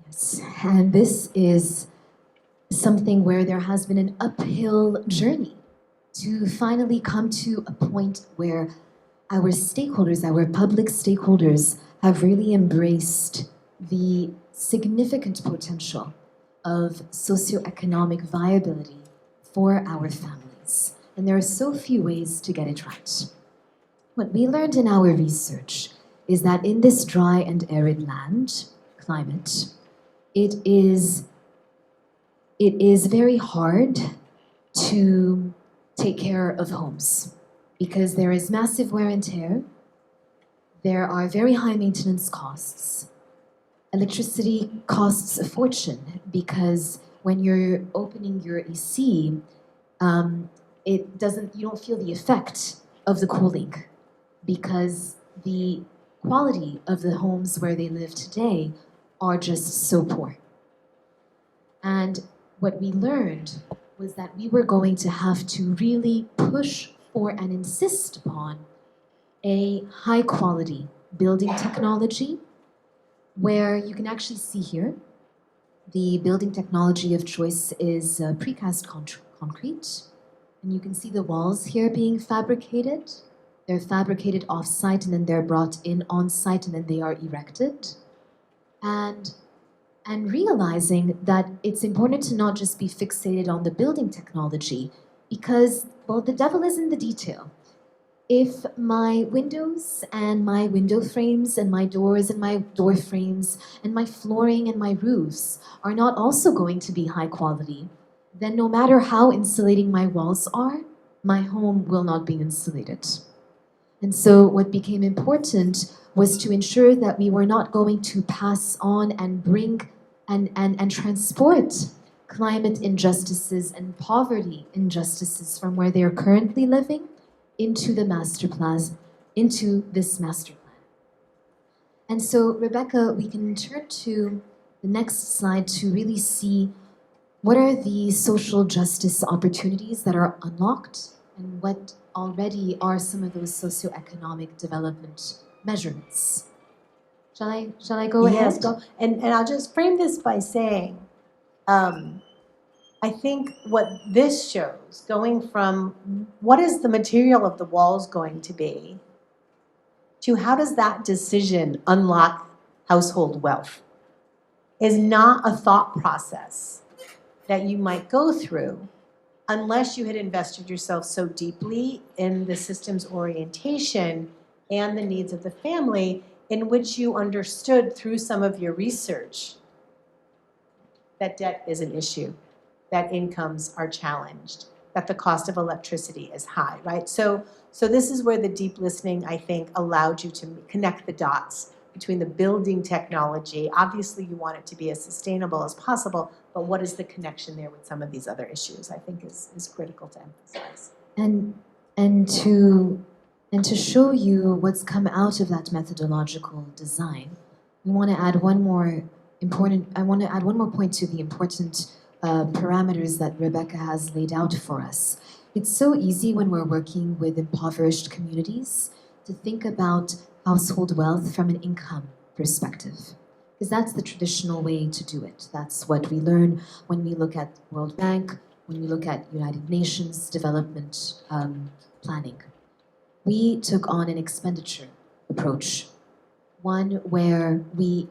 Yes, and this is something where there has been an uphill journey to finally come to a point where our stakeholders, our public stakeholders, have really embraced the significant potential of socioeconomic viability for our families. And there are so few ways to get it right. What we learned in our research is that in this dry and arid climate, it is very hard to take care of homes, because there is massive wear and tear, there are very high maintenance costs. Electricity costs a fortune, because when you're opening your AC, you don't feel the effect of the cooling, because the quality of the homes where they live today are just so poor. And what we learned was that we were going to have to really push for and insist upon a high quality building technology, where you can actually see here the building technology of choice is precast concrete, and you can see the walls here being fabricated. They're fabricated off-site, and then they're brought in on-site, and then they are erected. And realizing that it's important to not just be fixated on the building technology, because, well, the devil is in the detail. If my windows and my window frames and my doors and my door frames and my flooring and my roofs are not also going to be high quality, then no matter how insulating my walls are, my home will not be insulated. And so what became important was to ensure that we were not going to pass on and bring and transport climate injustices and poverty injustices from where they are currently living into the master plan, into this master plan. And so, Rebecca, we can turn to the next slide to really see what are the social justice opportunities that are unlocked and what already are some of those socioeconomic development measurements. Shall I go ahead? Yes, go. And I'll just frame this by saying, I think what this shows, going from what is the material of the walls going to be, to how does that decision unlock household wealth, is not a thought process that you might go through unless you had invested yourself so deeply in the system's orientation and the needs of the family, in which you understood through some of your research that debt is an issue, that incomes are challenged, that the cost of electricity is high, right? So this is where the deep listening, I think, allowed you to connect the dots between the building technology. Obviously, you want it to be as sustainable as possible, but what is the connection there with some of these other issues, I think is critical to emphasize. And to show you what's come out of that methodological design, we want to add one more point to the important parameters that Rebecca has laid out for us. It's so easy when we're working with impoverished communities to think about household wealth from an income perspective, because that's the traditional way to do it. That's what we learn when we look at World Bank, when we look at United Nations development planning. We took on an expenditure approach, one where we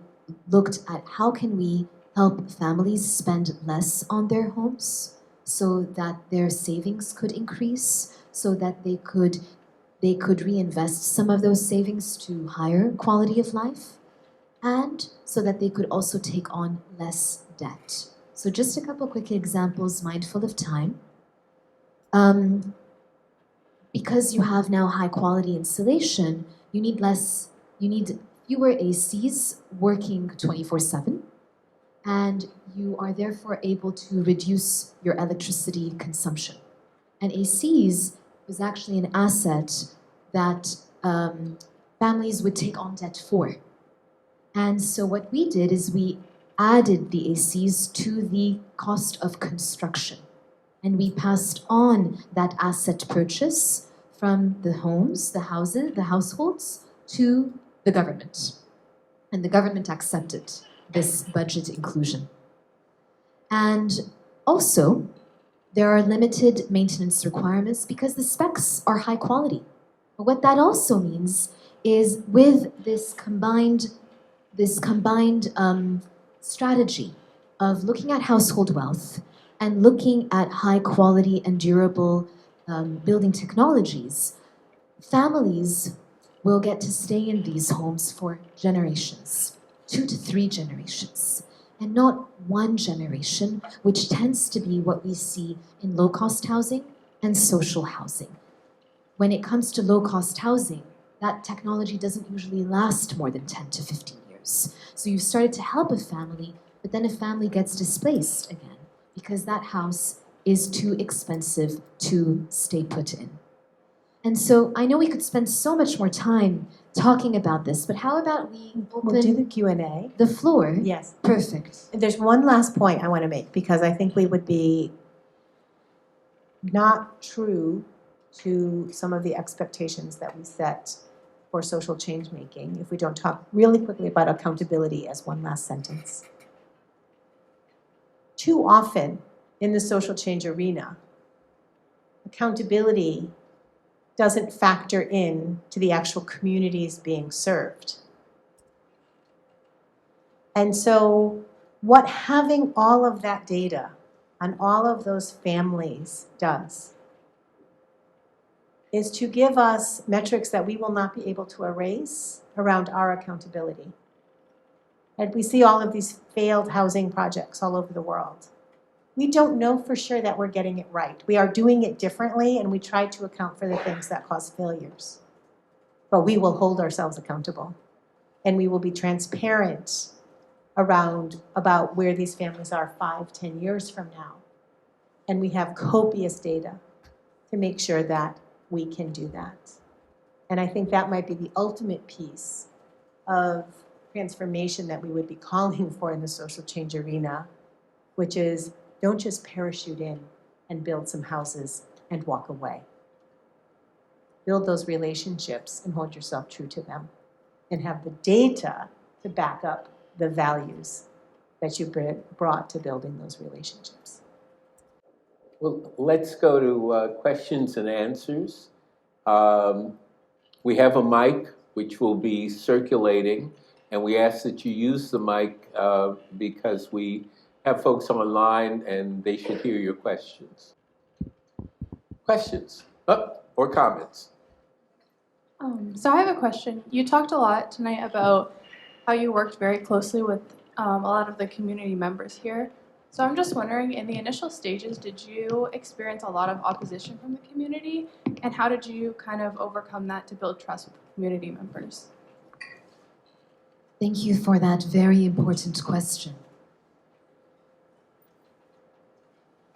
looked at how can we help families spend less on their homes so that their savings could increase, so that they could reinvest some of those savings to higher quality of life, and so that they could also take on less debt. So just a couple quick examples, mindful of time. Because you have now high quality insulation, you need fewer ACs working 24/7, and you are therefore able to reduce your electricity consumption. And ACs was actually an asset that families would take on debt for. And so what we did is we added the ACs to the cost of construction. And we passed on that asset purchase from the homes, the households, to the government. And the government accepted this budget inclusion. And also, there are limited maintenance requirements because the specs are high quality. But what that also means is with this combined strategy of looking at household wealth and looking at high quality and durable building technologies, families will get to stay in these homes for generations, 2 to 3 generations, and not one generation, which tends to be what we see in low-cost housing and social housing. When it comes to low-cost housing, that technology doesn't usually last more than 10 to 15 years. So you've started to help a family, but then a family gets displaced again because that house is too expensive to stay put in. And so I know we could spend so much more time talking about this, but how about we We'll do the open Q&A. the floor? Yes. Perfect. There's one last point I want to make, because I think we would be not true to some of the expectations that we set for social change making if we don't talk really quickly about accountability as one last sentence. Too often in the social change arena, accountability doesn't factor in to the actual communities being served. And so what having all of that data on all of those families does is to give us metrics that we will not be able to erase around our accountability. And we see all of these failed housing projects all over the world. We don't know for sure that we're getting it right. We are doing it differently, and we try to account for the things that cause failures. But we will hold ourselves accountable, and we will be transparent about where these families are 5, 10 years from now. And we have copious data to make sure that we can do that. And I think that might be the ultimate piece of transformation that we would be calling for in the social change arena, which is don't just parachute in and build some houses and walk away. Build those relationships and hold yourself true to them and have the data to back up the values that you brought to building those relationships. Well, let's go to questions and answers. We have a mic which will be circulating, and we ask that you use the mic because we have folks online and they should hear your questions. Questions or comments? So I have a question. You talked a lot tonight about how you worked very closely with a lot of the community members here. So I'm just wondering, in the initial stages, did you experience a lot of opposition from the community? And how did you kind of overcome that to build trust with community members? Thank you for that very important question.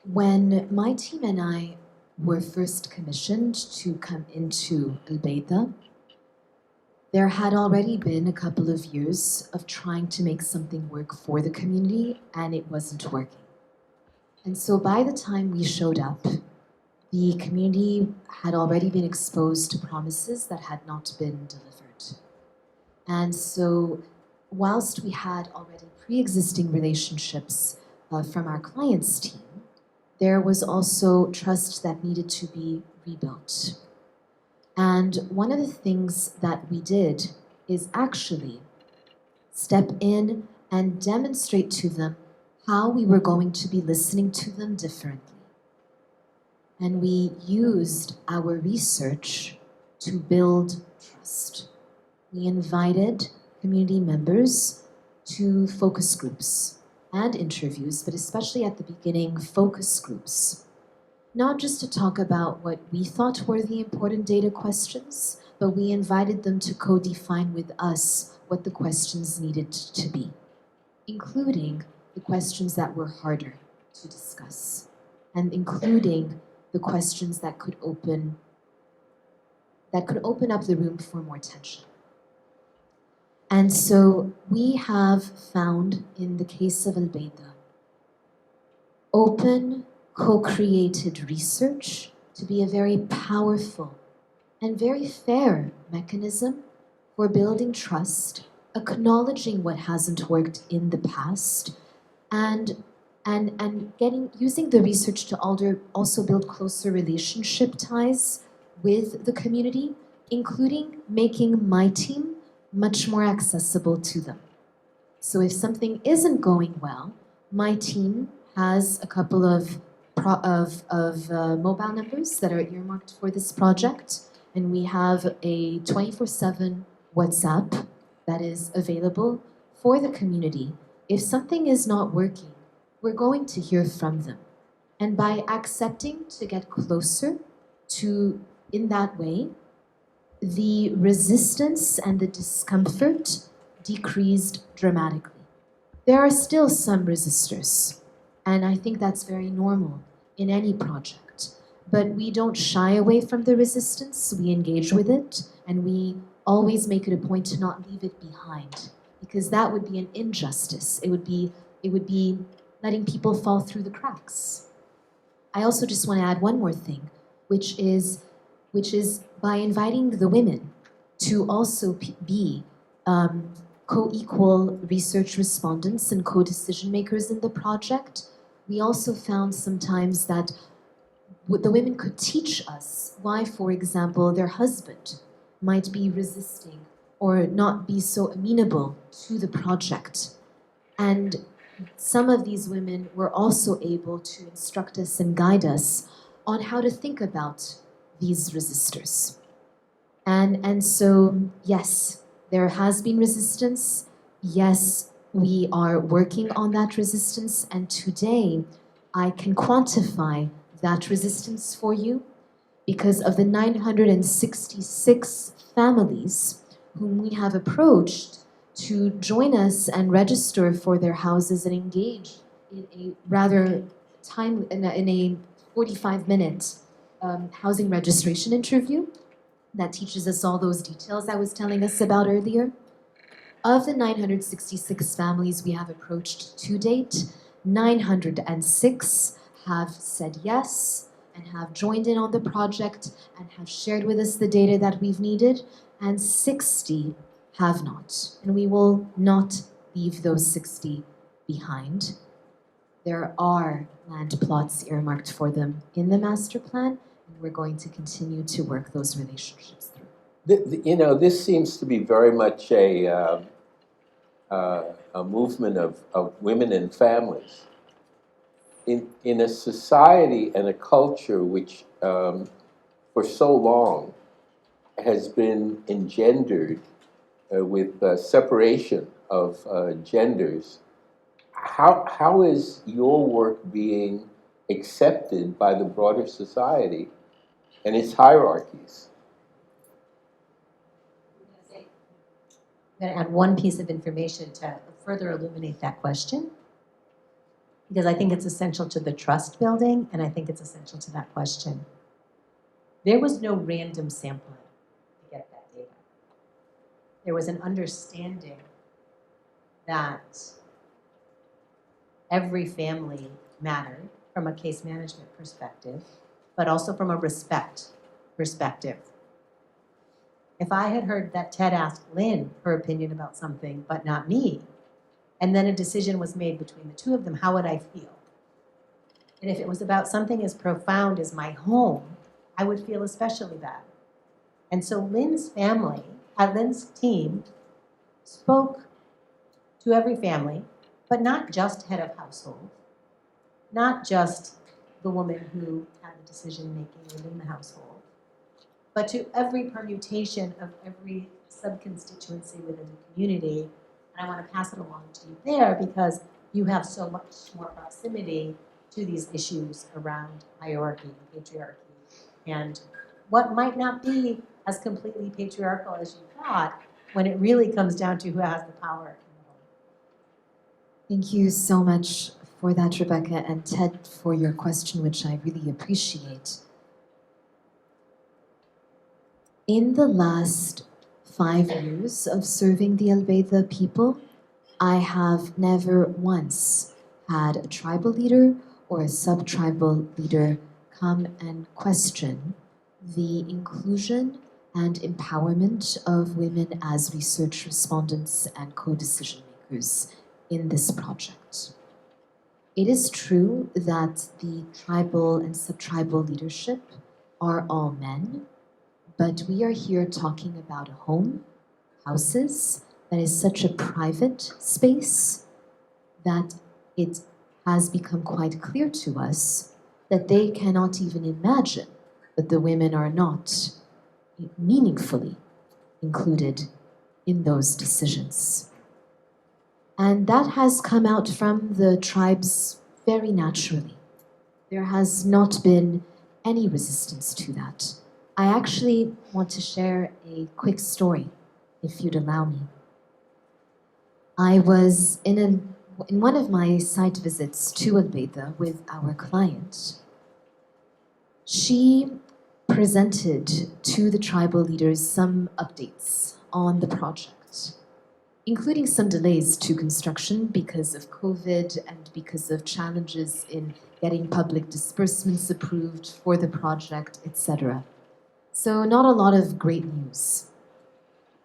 When my team and I were first commissioned to come into Albaydha, there had already been a couple of years of trying to make something work for the community, and it wasn't working. And so by the time we showed up, the community had already been exposed to promises that had not been delivered. And so whilst we had already pre-existing relationships from our clients' team, there was also trust that needed to be rebuilt. And one of the things that we did is actually step in and demonstrate to them how we were going to be listening to them differently. And we used our research to build trust. We invited community members to focus groups and interviews, but especially at the beginning, focus groups. Not just to talk about what we thought were the important data questions, but we invited them to co-define with us what the questions needed to be, including the questions that were harder to discuss, and including the questions that could open up the room for more tension. And so we have found, in the case of Albaydha, open, co-created research to be a very powerful and very fair mechanism for building trust, acknowledging what hasn't worked in the past, and using the research to also build closer relationship ties with the community, including making my team much more accessible to them. So if something isn't going well, my team has a couple of mobile numbers that are earmarked for this project, and we have a 24/7 WhatsApp that is available for the community. If something is not working, we're going to hear from them. And by accepting to get closer to, in that way, the resistance and the discomfort decreased dramatically. There are still some resistors, and I think that's very normal in any project. But we don't shy away from the resistance, we engage with it, and we always make it a point to not leave it behind, because that would be an injustice. It would be letting people fall through the cracks. I also just want to add one more thing, which is by inviting the women to also be co-equal research respondents and co-decision makers in the project, we also found sometimes that the women could teach us why, for example, their husband might be resisting or not be so amenable to the project. And some of these women were also able to instruct us and guide us on how to think about these resistors. And so, yes, there has been resistance. Yes, we are working on that resistance. And today, I can quantify that resistance for you because of the 966 families whom we have approached to join us and register for their houses and engage in a rather in a 45-minute housing registration interview that teaches us all those details I was telling us about earlier. Of the 966 families we have approached to date, 906 have said yes and have joined in on the project and have shared with us the data that we've needed, and 60 have not. And we will not leave those 60 behind. There are land plots earmarked for them in the master plan, and we're going to continue to work those relationships through. You know, this seems to be very much a movement of women and families. In a society and a culture which for so long has been engendered with separation of genders, how is your work being accepted by the broader society and its hierarchies? I'm going to add one piece of information to further illuminate that question, because I think it's essential to the trust building, and I think it's essential to that question. There was no random sampling to get that data. There was an understanding that every family mattered from a case management perspective, but also from a respect perspective. If I had heard that Ted asked Lynn her opinion about something, but not me, and then a decision was made between the two of them, how would I feel? And if it was about something as profound as my home, I would feel especially bad. And so Lynn's family, Lynn's team, spoke to every family, but not just head of household, not just the woman who had the decision-making within the household, but to every permutation of every sub-constituency within the community. And I want to pass it along to you there because you have so much more proximity to these issues around hierarchy and patriarchy, and what might not be as completely patriarchal as you thought when it really comes down to who has the power. Thank you so much for that, Rebecca, and Ted for your question, which I really appreciate. In the last 5 years of serving the Albaydha people, I have never once had a tribal leader or a sub-tribal leader come and question the inclusion and empowerment of women as research respondents and co-decision makers in this project. It is true that the tribal and sub-tribal leadership are all men, but we are here talking about a home, houses, that is such a private space that it has become quite clear to us that they cannot even imagine that the women are not meaningfully included in those decisions. And that has come out from the tribes very naturally. There has not been any resistance to that. I actually want to share a quick story, if you'd allow me. I was in one of my site visits to Albaydha with our client. She presented to the tribal leaders some updates on the project, including some delays to construction because of COVID and because of challenges in getting public disbursements approved for the project, etc. So not a lot of great news.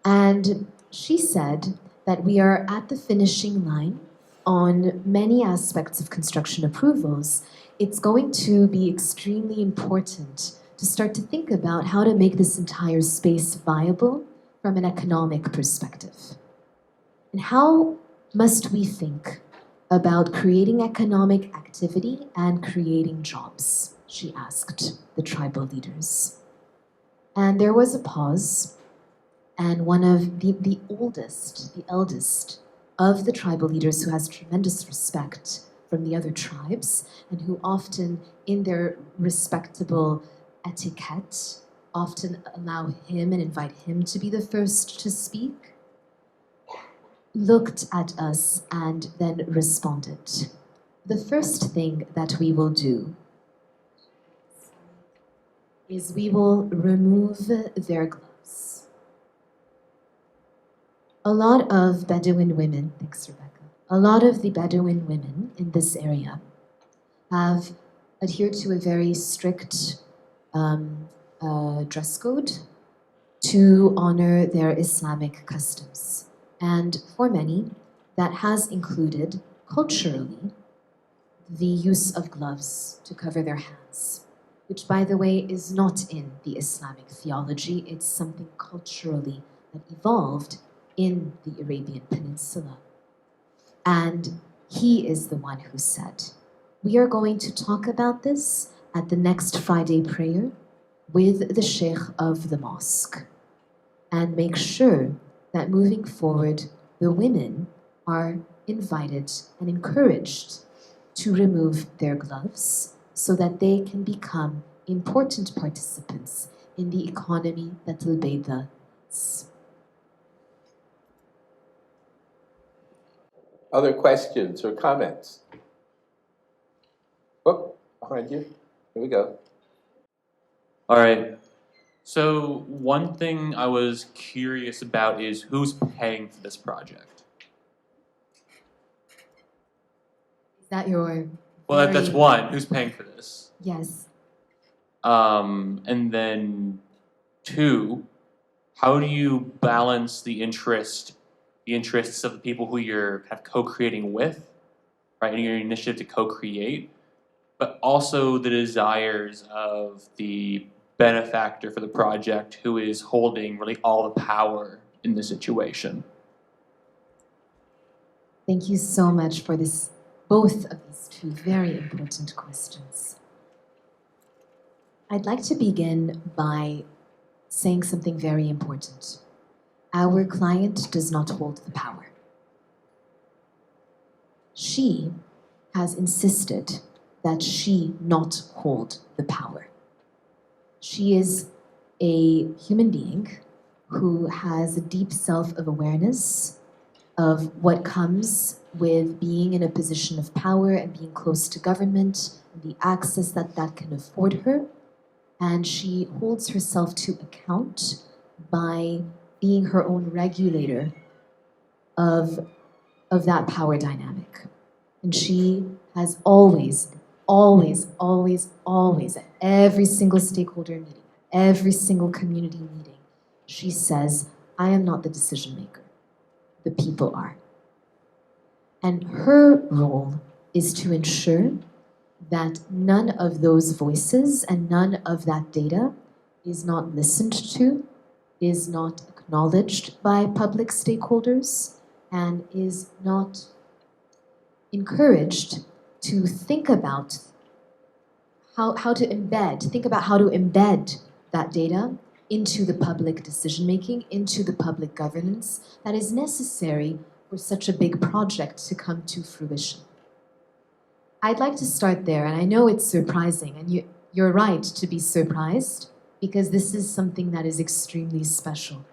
And she said that we are at the finishing line on many aspects of construction approvals. It's going to be extremely important to start to think about how to make this entire space viable from an economic perspective. And how must we think about creating economic activity and creating jobs, she asked the tribal leaders. And there was a pause, and one of the eldest of the tribal leaders, who has tremendous respect from the other tribes, and who often, in their respectable etiquette, often allow him and invite him to be the first to speak, looked at us and then responded. The first thing that we will do is we will remove their gloves. A lot of Bedouin women, thanks Rebecca, a lot of the Bedouin women in this area have adhered to a very strict dress code to honor their Islamic customs. And for many, that has included, culturally, the use of gloves to cover their hands, which, by the way, is not in the Islamic theology. It's something culturally that evolved in the Arabian Peninsula. And he is the one who said, we are going to talk about this at the next Friday prayer with the sheikh of the mosque and make sure that moving forward, the women are invited and encouraged to remove their gloves so that they can become important participants in the economy that Albaydha is. Other questions or comments? Oh, behind you. Here we go. All right. So one thing I was curious about is who's paying for this project? Is that your Well, very- that's one. Who's paying for this? Yes. And then two, how do you balance the interests of the people who you're kind of co-creating with, right, in your initiative to co-create, but also the desires of the benefactor for the project who is holding really all the power in the situation? Thank you so much for this, both of these two very important questions. I'd like to begin by saying something very important. Our client does not hold the power. She has insisted that she not hold the power. She is a human being who has a deep self-awareness of what comes with being in a position of power and being close to government, and the access that that can afford her. And she holds herself to account by being her own regulator of that power dynamic. And she has always, at every single stakeholder meeting, every single community meeting, she says, I am not the decision maker. The people are. And her role is to ensure that none of those voices and none of that data is not listened to, is not acknowledged by public stakeholders, and is not encouraged to think about how to embed that data into the public decision-making, into the public governance that is necessary for such a big project to come to fruition. I'd like to start there, and I know it's surprising, and you're right to be surprised, because this is something that is extremely special.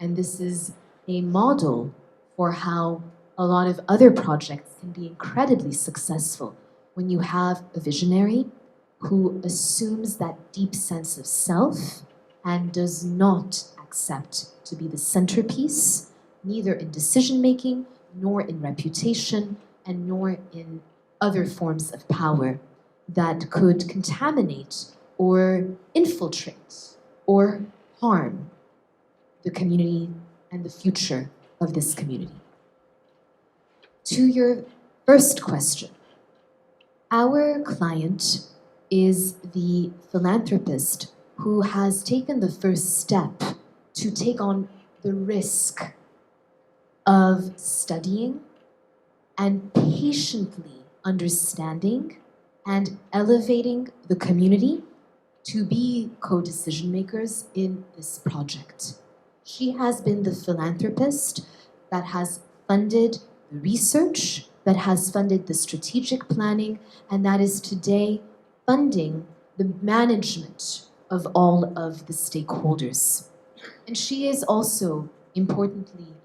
And this is a model for how a lot of other projects can be incredibly successful when you have a visionary who assumes that deep sense of self and does not accept to be the centerpiece, neither in decision-making, nor in reputation, and nor in other forms of power that could contaminate or infiltrate or harm the community and the future of this community. To your first question, our client is the philanthropist who has taken the first step to take on the risk of studying and patiently understanding and elevating the community to be co-decision makers in this project. She has been the philanthropist that has funded the research, that has funded the strategic planning, and that is today funding the management of all of the stakeholders. And she is also, importantly,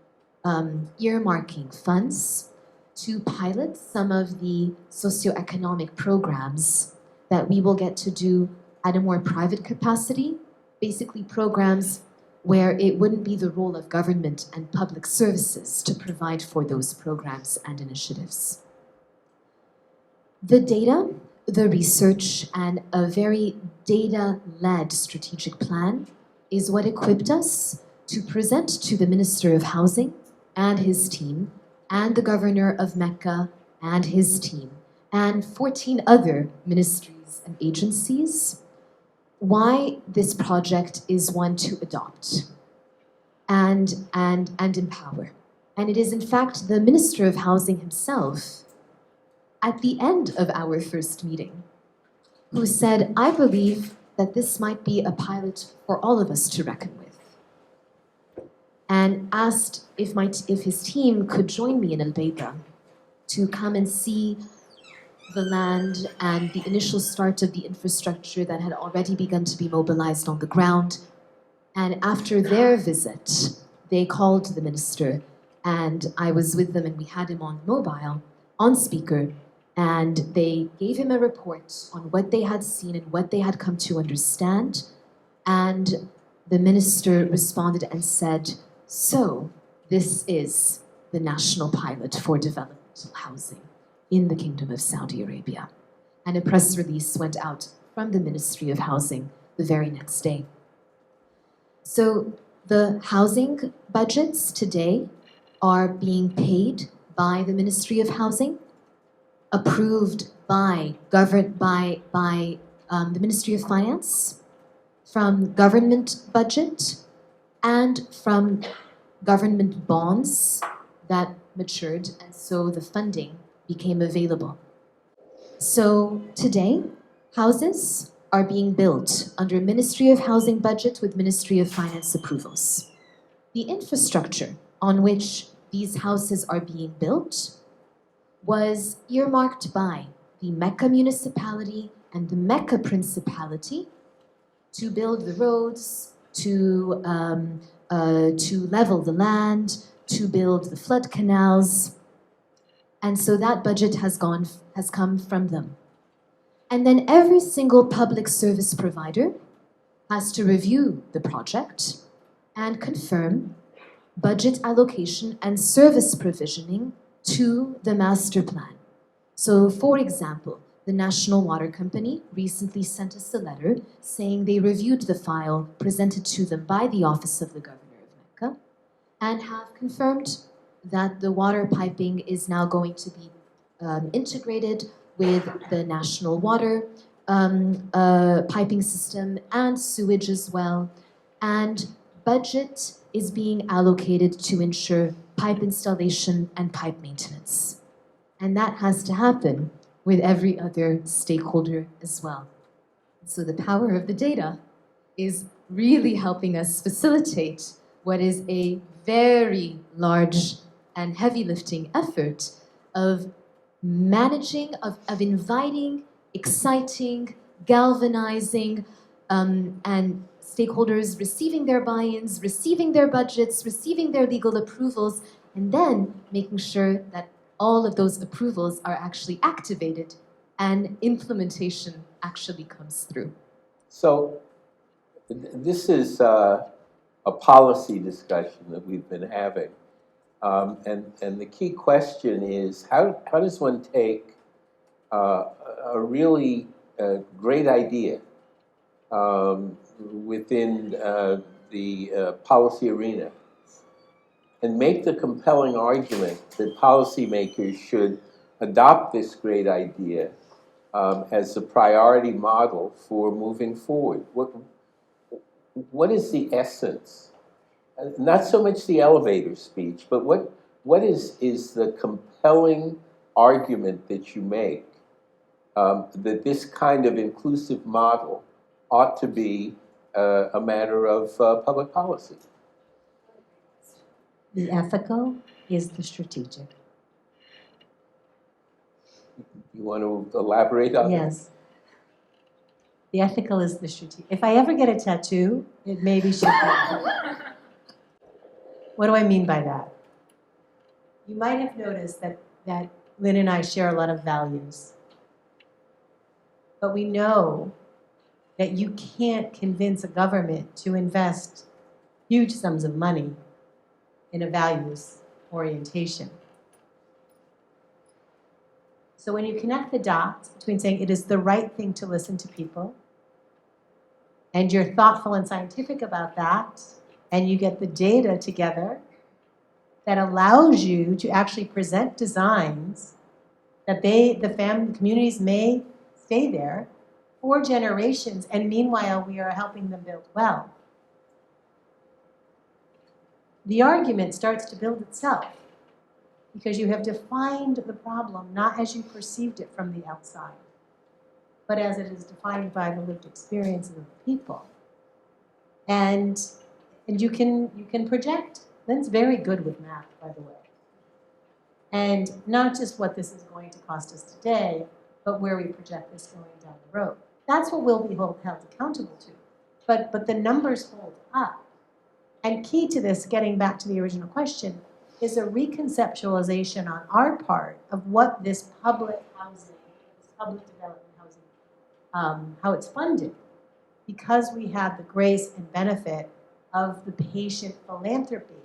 earmarking funds to pilot some of the socioeconomic programs that we will get to do at a more private capacity, basically programs where it wouldn't be the role of government and public services to provide for those programs and initiatives. The data, the research, and a very data-led strategic plan is what equipped us to present to the Minister of Housing and his team, and the Governor of Mecca and his team, and 14 other ministries and agencies, why this project is one to adopt and empower. And it is in fact the Minister of Housing himself, at the end of our first meeting, who said, I believe that this might be a pilot for all of us to reckon with, and asked if his team could join me in Albaydha to come and see the land and the initial start of the infrastructure that had already begun to be mobilized on the ground. And after their visit, they called the minister, and I was with them, and we had him on mobile, on speaker, and they gave him a report on what they had seen and what they had come to understand. And the minister responded and said, so this is the national pilot for developmental housing in the Kingdom of Saudi Arabia. And a press release went out from the Ministry of Housing the very next day. So the housing budgets today are being paid by the Ministry of Housing, approved by the Ministry of Finance, from government budget, and from government bonds that matured, and so the funding became available. So today, houses are being built under Ministry of Housing budget with Ministry of Finance approvals. The infrastructure on which these houses are being built was earmarked by the Mecca municipality and the Mecca principality to build the roads, to level the land, to build the flood canals. And so that budget has come from them. And then every single public service provider has to review the project and confirm budget allocation and service provisioning to the master plan. So, for example, the National Water Company recently sent us a letter saying they reviewed the file presented to them by the Office of the Governor of Mecca and have confirmed that the water piping is now going to be integrated with the national water piping system and sewage as well. And budget is being allocated to ensure pipe installation and pipe maintenance. And that has to happen with every other stakeholder as well. So the power of the data is really helping us facilitate what is a very large and heavy lifting effort of managing, of inviting, exciting, galvanizing, and stakeholders receiving their buy-ins, receiving their budgets, receiving their legal approvals, and then making sure that all of those approvals are actually activated and implementation actually comes through. So this is a policy discussion that we've been having. And the key question is, how does one take a really great idea within the policy arena and make the compelling argument that policymakers should adopt this great idea as a priority model for moving forward? What is the essence? Not so much the elevator speech, but what is the compelling argument that you make that this kind of inclusive model ought to be a matter of public policy? The ethical is the strategic. You want to elaborate on that? Yes. The ethical is the strategic. If I ever get a tattoo, it maybe should be. What do I mean by that? you might have noticed that Lynn and I share a lot of values. But we know that you can't convince a government to invest huge sums of money in a values orientation. So when you connect the dots between saying it is the right thing to listen to people, and you're thoughtful and scientific about that, and you get the data together that allows you to actually present designs that the communities may stay there for generations, and meanwhile we are helping them build well. The argument starts to build itself because you have defined the problem not as you perceived it from the outside, but as it is defined by the lived experiences of the people. And you can project. Lynn's very good with math, by the way. And not just what this is going to cost us today, but where we project this going down the road. That's what we'll be held accountable to. But the numbers hold up. And key to this, getting back to the original question, is a reconceptualization on our part of what this public housing, this public development housing, how it's funded. Because we have the grace and benefit of the patient philanthropy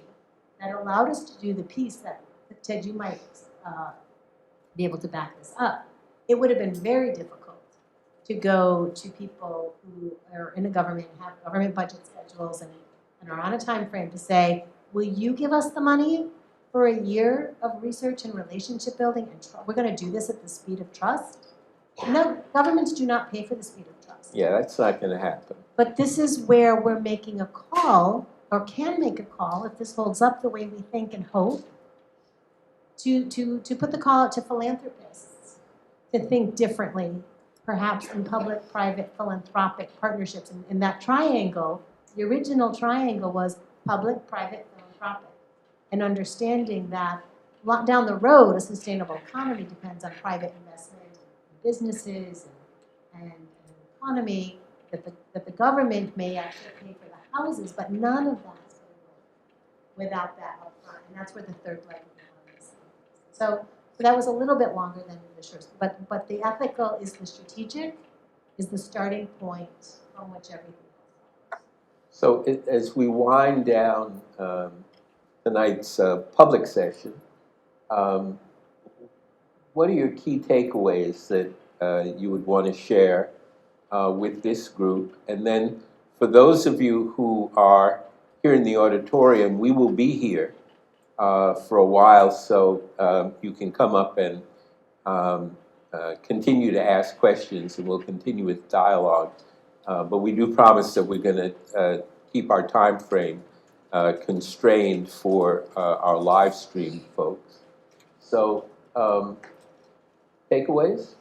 that allowed us to do the piece that, Ted, you might be able to back this up. It would have been very difficult to go to people who are in a government and have government budget schedules and are on a time frame to say, will you give us the money for a year of research and relationship building, and we're going to do this at the speed of trust? No, governments do not pay for the speed of trust. Yeah, that's not going to happen. But this is where we're making a call, or can make a call, if this holds up the way we think and hope, to put the call out to philanthropists to think differently, perhaps in public-private philanthropic partnerships. And that triangle, the original triangle was public-private philanthropic, and understanding that down the road, a sustainable economy depends on private investment in businesses and economy, that the government may actually pay for the houses, but none of that is going to work without that upfront. And that's where the third leg of the line is. So that was a little bit longer than the short, but the ethical is the strategic, is the starting point from which everything else. So as we wind down tonight's public session, what are your key takeaways that you would want to share with this group? And then for those of you who are here in the auditorium, we will be here for a while, so you can come up and continue to ask questions, and we'll continue with dialogue. But we do promise that we're going to keep our time frame constrained for our live stream folks. So, takeaways?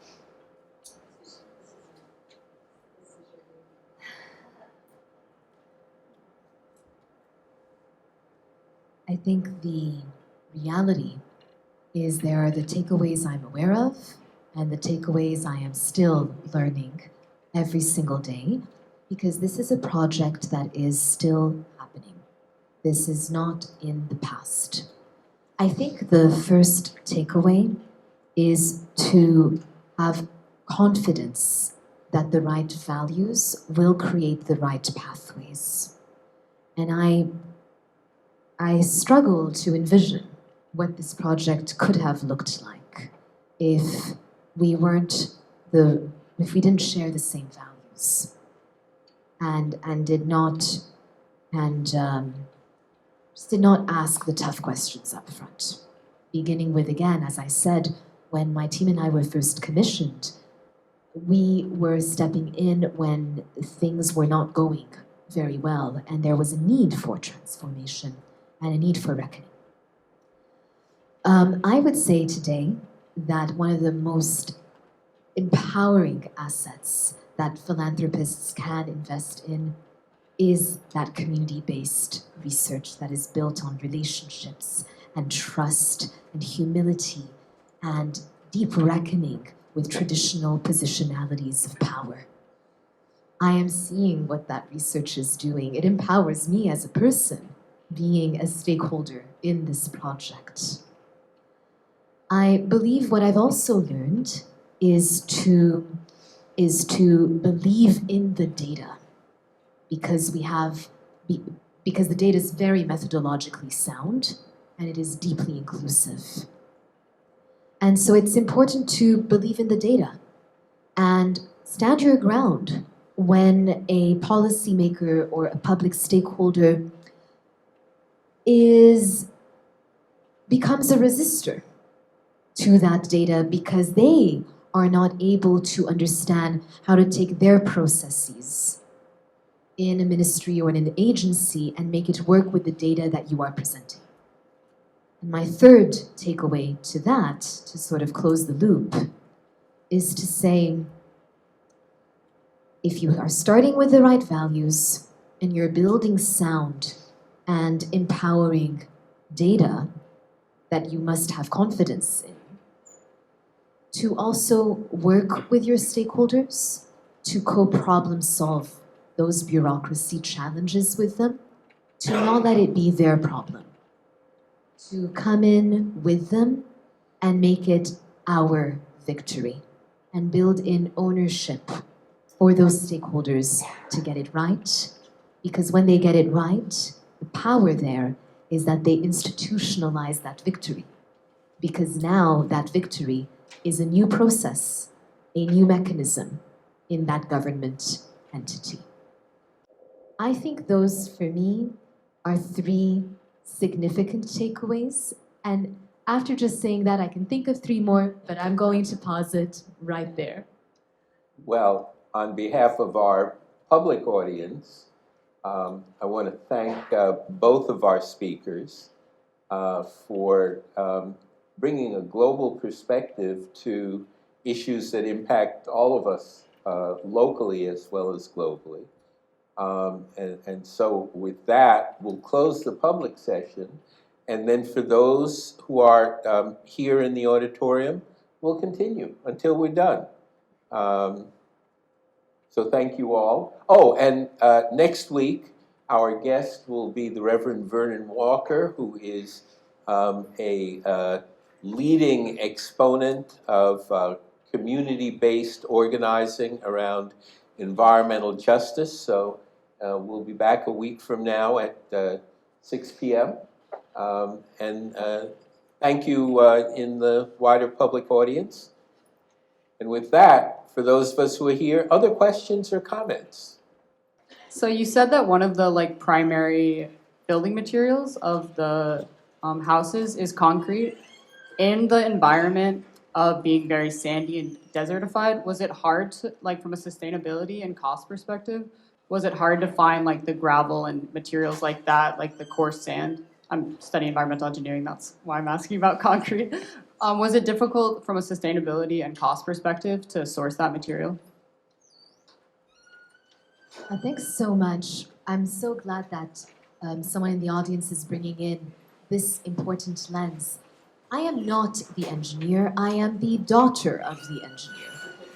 I think the reality is there are the takeaways I'm aware of and the takeaways I am still learning every single day, because this is a project that is still happening. This is not in the past. I think the first takeaway is to have confidence that the right values will create the right pathways. And I struggle to envision what this project could have looked like if we didn't share the same values and just did not ask the tough questions up front. Beginning with, again, as I said, when my team and I were first commissioned, we were stepping in when things were not going very well, and there was a need for transformation and a need for reckoning. I would say today that one of the most empowering assets that philanthropists can invest in is that community-based research that is built on relationships and trust and humility and deep reckoning with traditional positionalities of power. I am seeing what that research is doing. It empowers me as a person being a stakeholder in this project. I believe what I've also learned is to believe in the data, because because the data is very methodologically sound and it is deeply inclusive. And so it's important to believe in the data and stand your ground when a policymaker or a public stakeholder becomes a resistor to that data because they are not able to understand how to take their processes in a ministry or in an agency and make it work with the data that you are presenting. And my third takeaway to that, to sort of close the loop, is to say, if you are starting with the right values and you're building sound and empowering data that you must have confidence in, to also work with your stakeholders to co-problem solve those bureaucracy challenges with them, to not let it be their problem, to come in with them and make it our victory and build in ownership for those stakeholders to get it right. Because when they get it right, the power there is that they institutionalize that victory. Because now that victory is a new process, a new mechanism in that government entity. I think those, for me, are three significant takeaways. And after just saying that, I can think of three more, but I'm going to pause it right there. Well, on behalf of our public audience, I want to thank both of our speakers for bringing a global perspective to issues that impact all of us locally as well as globally. And so with that, we'll close the public session. And then for those who are here in the auditorium, we'll continue until we're done. So thank you all. Oh, and next week, our guest will be the Reverend Vernon Walker, who is a leading exponent of community-based organizing around environmental justice. So we'll be back a week from now at 6 p.m. And thank you in the wider public audience. And with that, for those of us who are here, other questions or comments? So you said that one of the primary building materials of the houses is concrete. In the environment of being very sandy and desertified, was it hard to, from a sustainability and cost perspective, was it hard to find the gravel and materials like that, like the coarse sand? I'm studying environmental engineering, that's why I'm asking about concrete. Was it difficult from a sustainability and cost perspective to source that material? Thanks so much. I'm so glad that someone in the audience is bringing in this important lens. I am not the engineer, I am the daughter of the engineer.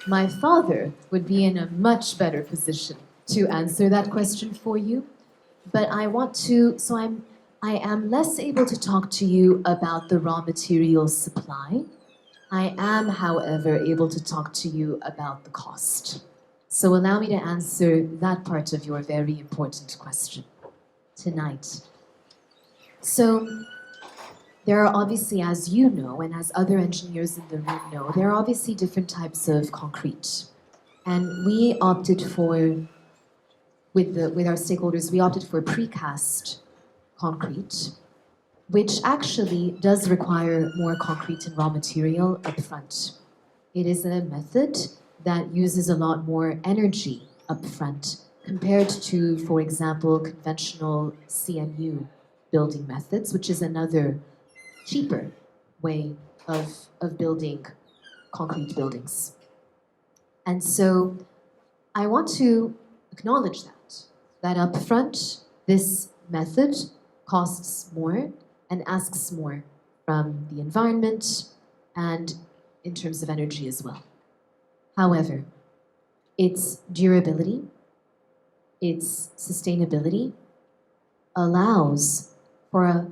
My father would be in a much better position to answer that question for you, but I am less able to talk to you about the raw materials supply. I am, however, able to talk to you about the cost. So allow me to answer that part of your very important question tonight. So there are obviously, as you know, and as other engineers in the room know, there are obviously different types of concrete. And we opted for, with our stakeholders, we opted for precast concrete, which actually does require more concrete and raw material upfront. It is a method that uses a lot more energy upfront compared to, for example, conventional CMU building methods, which is another cheaper way of building concrete buildings. And so I want to acknowledge that upfront, this method costs more and asks more from the environment and in terms of energy as well. However, its durability, its sustainability allows for a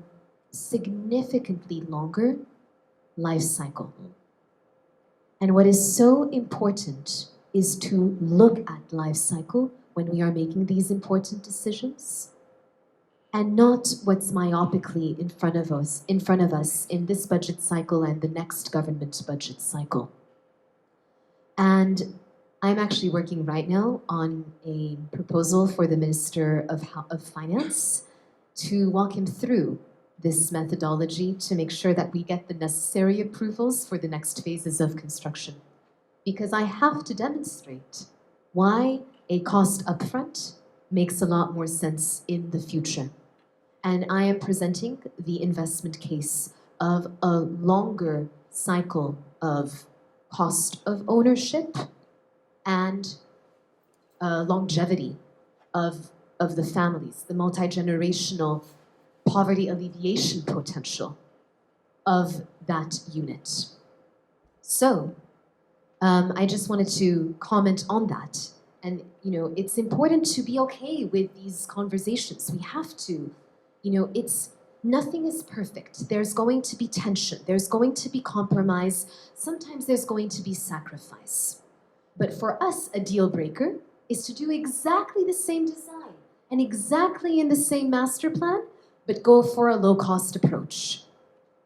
significantly longer life cycle. And what is so important is to look at life cycle when we are making these important decisions, and not what's myopically in front of us in this budget cycle and the next government budget cycle. And I'm actually working right now on a proposal for the Minister of Finance to walk him through this methodology to make sure that we get the necessary approvals for the next phases of construction. Because I have to demonstrate why a cost upfront makes a lot more sense in the future. And I am presenting the investment case of a longer cycle of cost of ownership and longevity of the families, the multi-generational poverty alleviation potential of that unit. So I just wanted to comment on that. And, you know, it's important to be okay with these conversations. We have to, you know, nothing is perfect. There's going to be tension. There's going to be compromise. Sometimes there's going to be sacrifice. But for us, a deal breaker is to do exactly the same design and exactly in the same master plan, but go for a low-cost approach.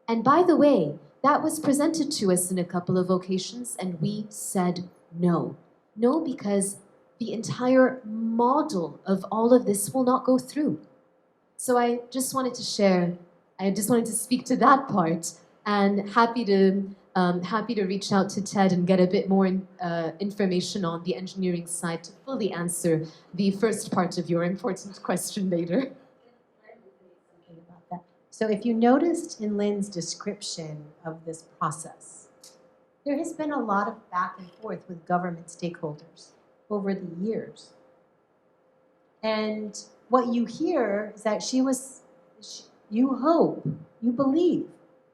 And by the way, that was presented to us in a couple of occasions, and we said no. No, because the entire model of all of this will not go through. So I just wanted to speak to that part, and happy to reach out to Ted and get a bit more information on the engineering side to fully answer the first part of your important question later. So if you noticed in Lynn's description of this process, there has been a lot of back and forth with government stakeholders over the years. And what you hear is that you hope, you believe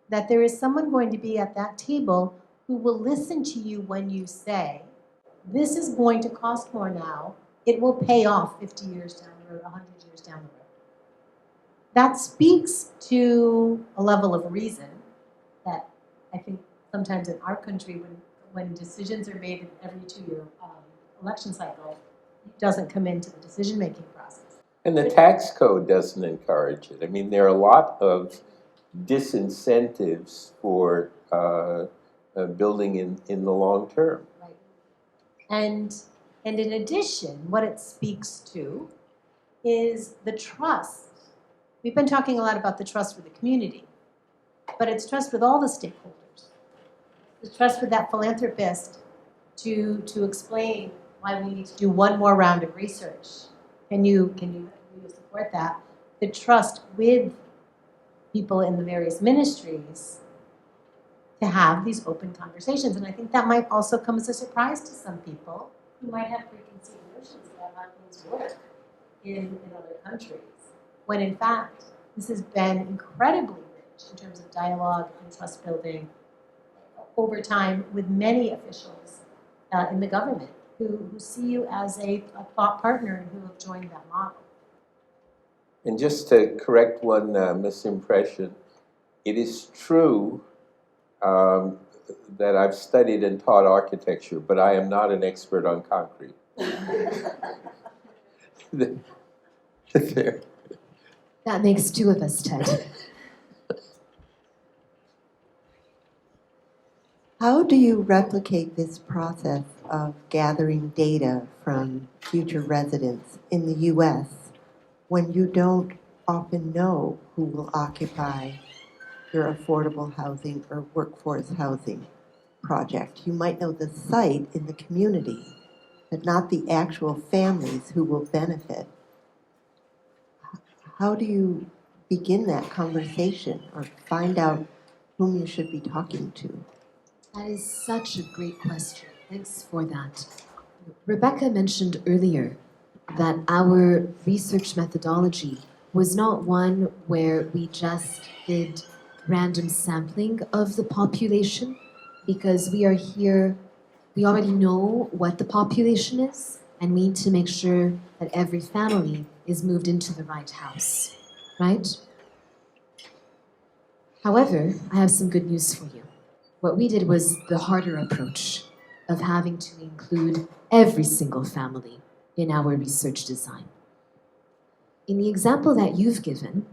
that there is someone going to be at that table who will listen to you when you say, this is going to cost more now, it will pay off 50 years down the road, 100 years down the road. That speaks to a level of reason that I think sometimes in our country, when decisions are made in every 2-year election cycle, it doesn't come into the decision-making process. And the tax code doesn't encourage it. I mean, there are a lot of disincentives for building in the long term. Right. And in addition, what it speaks to is the trust. We've been talking a lot about the trust with the community, but it's trust with all the stakeholders. The trust with that philanthropist to explain why we need to do one more round of research. Can you support that? The trust with people in the various ministries to have these open conversations. And I think that might also come as a surprise to some people who might have preconceived notions about how things work in other countries, when in fact, this has been incredibly rich in terms of dialogue and trust building over time with many officials in the government who see you as a thought partner and who have joined that model. And just to correct one misimpression, it is true that I've studied and taught architecture, but I am not an expert on concrete. There. That makes two of us, Ted. How do you replicate this process of gathering data from future residents in the U.S. when you don't often know who will occupy your affordable housing or workforce housing project? You might know the site in the community, but not the actual families who will benefit. How do you begin that conversation or find out whom you should be talking to? That is such a great question. Thanks for that. Rebecca mentioned earlier that our research methodology was not one where we just did random sampling of the population, because we are here, we already know what the population is, and we need to make sure that every family is moved into the right house, right? However, I have some good news for you. What we did was the harder approach of having to include every single family in our research design. In the example that you've given,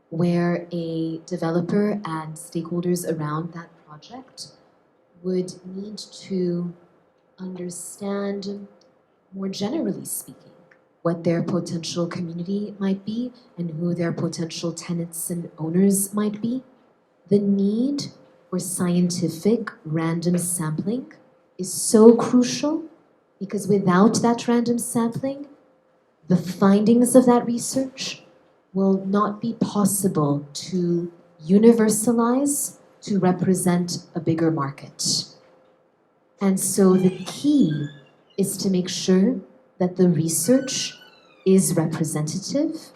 where a developer and stakeholders around that project would need to understand, more generally speaking, what their potential community might be and who their potential tenants and owners might be, the need for scientific random sampling is so crucial, because without that random sampling, the findings of that research will not be possible to universalize to represent a bigger market. And so the key is to make sure that the research is representative,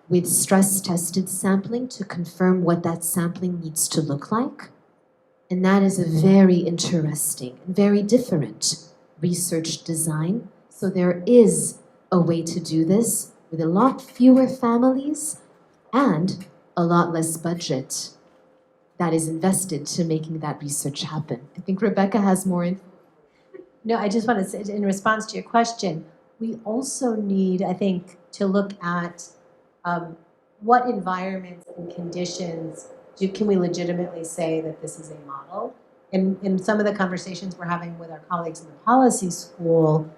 with stress-tested sampling to confirm what that sampling needs to look like. And that is a very interesting and very different research design. So there is a way to do this with a lot fewer families and a lot less budget that is invested to making that research happen. I think Rebecca has more info. No, I just want to say, in response to your question, we also need, I think, to look at what environments and conditions can we legitimately say that this is a model. And in some of the conversations we're having with our colleagues in the policy school,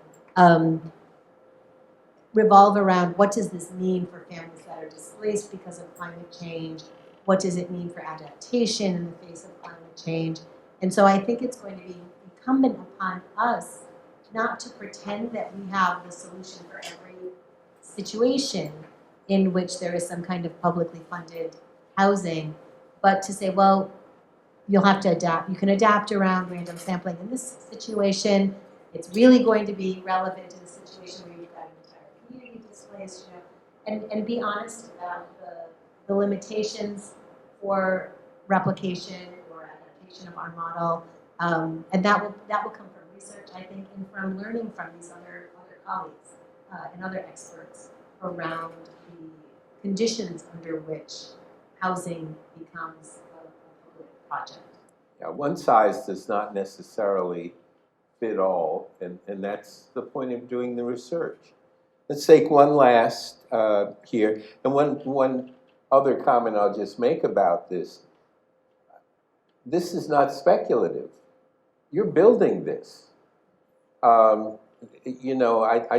revolve around what does this mean for families that are displaced because of climate change? What does it mean for adaptation in the face of climate change? And so I think it's going to be incumbent upon us not to pretend that we have the solution for every situation in which there is some kind of publicly funded housing, but to say, well, you'll have to adapt. You can adapt around random sampling in this situation. It's really going to be relevant to the situation where you've got an entire community displaced, and be honest about the limitations for replication or adaptation of our model. And that will come from research, I think, and from learning from these other colleagues and other experts around the conditions under which housing becomes a public project. Yeah, one size does not necessarily fit all, and that's the point of doing the research. Let's take one last here, and one other comment I'll just make about this. This is not speculative. You're building this. I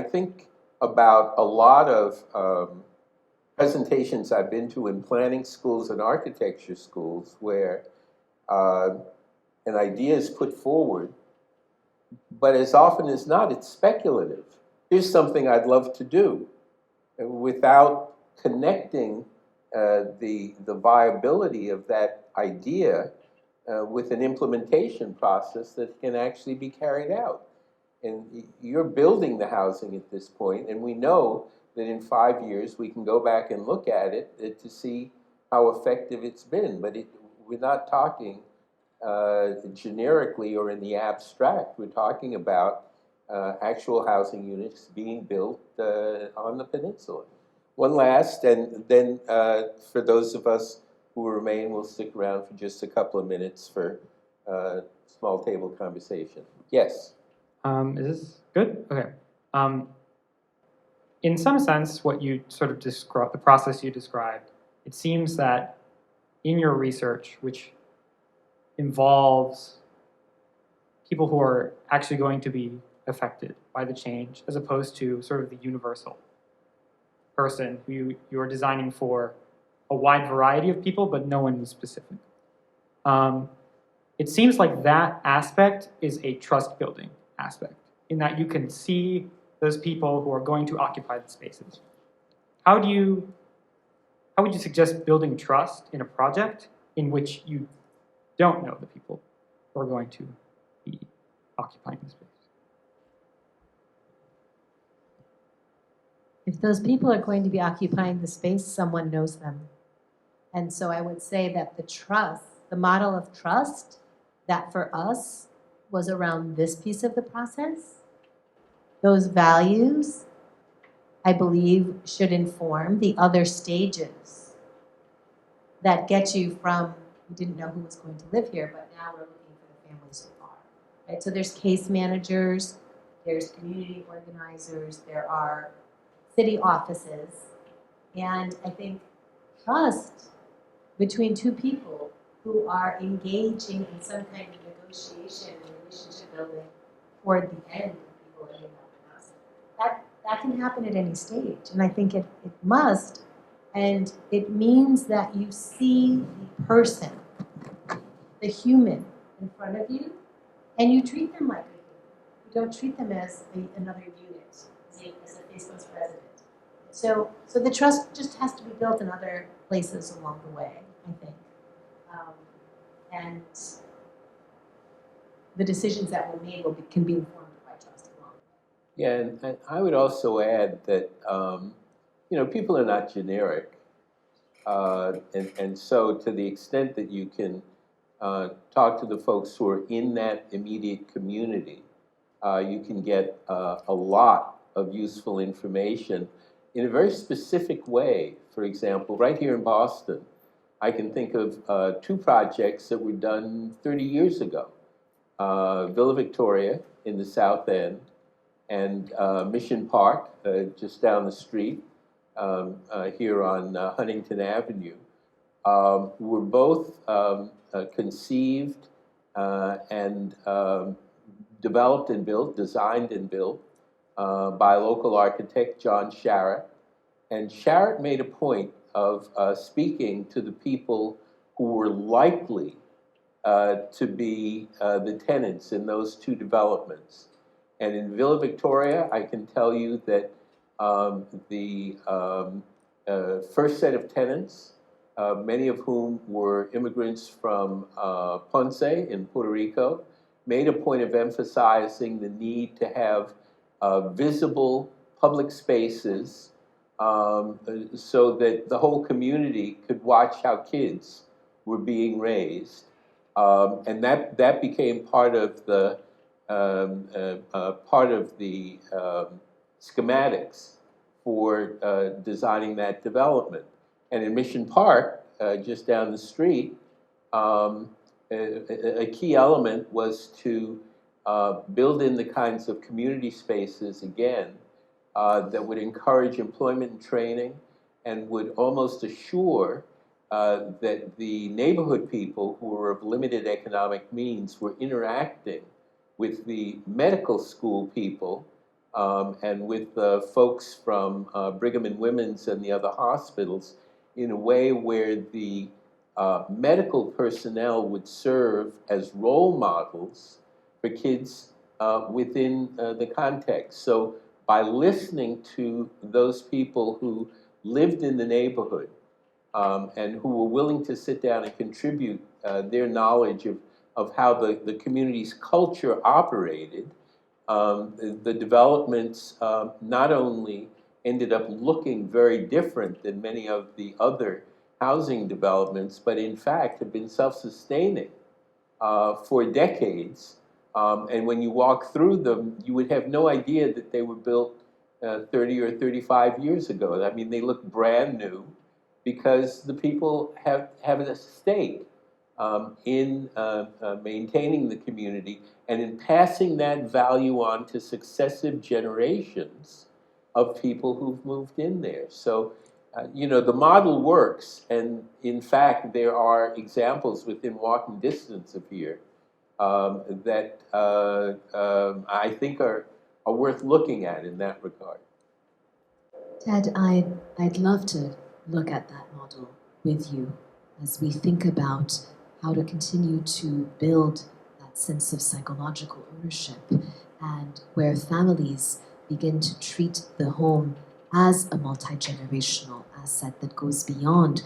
think about a lot of presentations I've been to in planning schools and architecture schools where an idea is put forward, but as often as not, it's speculative. Here's something I'd love to do, without connecting the viability of that idea with an implementation process that can actually be carried out. And you're building the housing at this point, and we know that in 5 years we can go back and look at it to see how effective it's been. But we're not talking generically or in the abstract. We're talking about actual housing units being built on the peninsula. One last, and then for those of us who remain, we'll stick around for just a couple of minutes for small table conversation. Yes? Is this good? Okay. In some sense, what you sort of describe, the process you described, it seems that in your research, which involves people who are actually going to be affected by the change, as opposed to sort of the universal person who you are designing for a wide variety of people, but no one is specific. It seems like that aspect is a trust building aspect, in that you can see those people who are going to occupy the spaces. How would you suggest building trust in a project in which you don't know the people who are going to be occupying the space? If those people are going to be occupying the space, someone knows them. And so I would say that the model of trust that for us was around this piece of the process, those values, I believe, should inform the other stages that get you from, we didn't know who was going to live here, but now we're looking for right? So there's case managers, there's community organizers, there are city offices, and I think trust between two people who are engaging in some kind of negotiation and relationship building toward the end of people ending up in us. That can happen at any stage, and I think it must, and it means that you see the person, the human in front of you, and you treat them like a human. You don't treat them as another unit, as a faceless resident. So the trust just has to be built in other places along the way, I think. And the decisions that were made can be informed by trust along. Yeah, and I would also add that, people are not generic. And so to the extent that you can talk to the folks who are in that immediate community, you can get a lot of useful information in a very specific way. For example, right here in Boston, I can think of two projects that were done 30 years ago. Villa Victoria in the South End and Mission Park just down the street here on Huntington Avenue were both conceived and developed and built, designed and built by local architect John Sharratt. And Sharratt made a point of speaking to the people who were likely to be the tenants in those two developments. And in Villa Victoria, I can tell you that the first set of tenants, many of whom were immigrants from Ponce in Puerto Rico, made a point of emphasizing the need to have visible public spaces so that the whole community could watch how kids were being raised. And that became part of the schematics for designing that development. And in Mission Park, just down the street, a key element was to build in the kinds of community spaces again that would encourage employment and training and would almost assure that the neighborhood people who were of limited economic means were interacting with the medical school people and with the folks from Brigham and Women's and the other hospitals in a way where the medical personnel would serve as role models for kids within the context. So by listening to those people who lived in the neighborhood and who were willing to sit down and contribute their knowledge of how the community's culture operated, the developments not only ended up looking very different than many of the other housing developments, but in fact have been self-sustaining for decades. And when you walk through them, you would have no idea that they were built 30 or 35 years ago. I mean, they look brand new because the people have a stake in maintaining the community and in passing that value on to successive generations of people who've moved in there. So, the model works, and in fact, there are examples within walking distance of here that I think are worth looking at in that regard. Ted, I'd love to look at that model with you as we think about how to continue to build that sense of psychological ownership and where families begin to treat the home as a multi-generational asset that goes beyond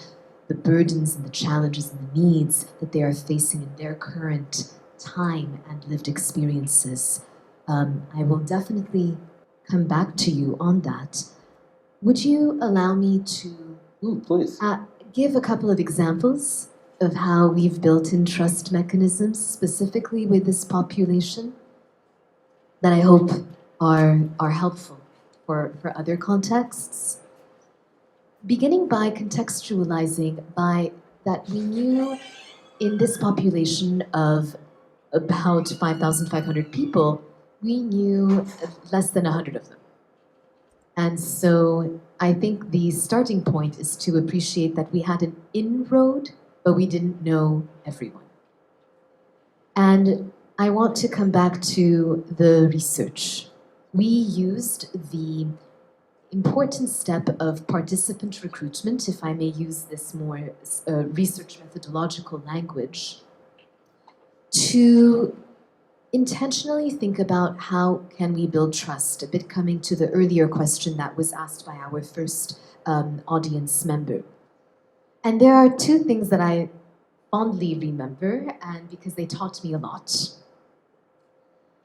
the burdens and the challenges and the needs that they are facing in their current time and lived experiences. I will definitely come back to you on that. Would you allow me to Please. Give a couple of examples of how we've built in trust mechanisms specifically with this population that I hope are helpful for other contexts? Beginning by contextualizing by that we knew in this population of about 5,500 people, we knew less than 100 of them. And so I think the starting point is to appreciate that we had an inroad, but we didn't know everyone. And I want to come back to the research. We used the important step of participant recruitment, if I may use this more research methodological language, to intentionally think about how can we build trust, a bit coming to the earlier question that was asked by our first audience member. And there are two things that I fondly remember, and because they taught me a lot.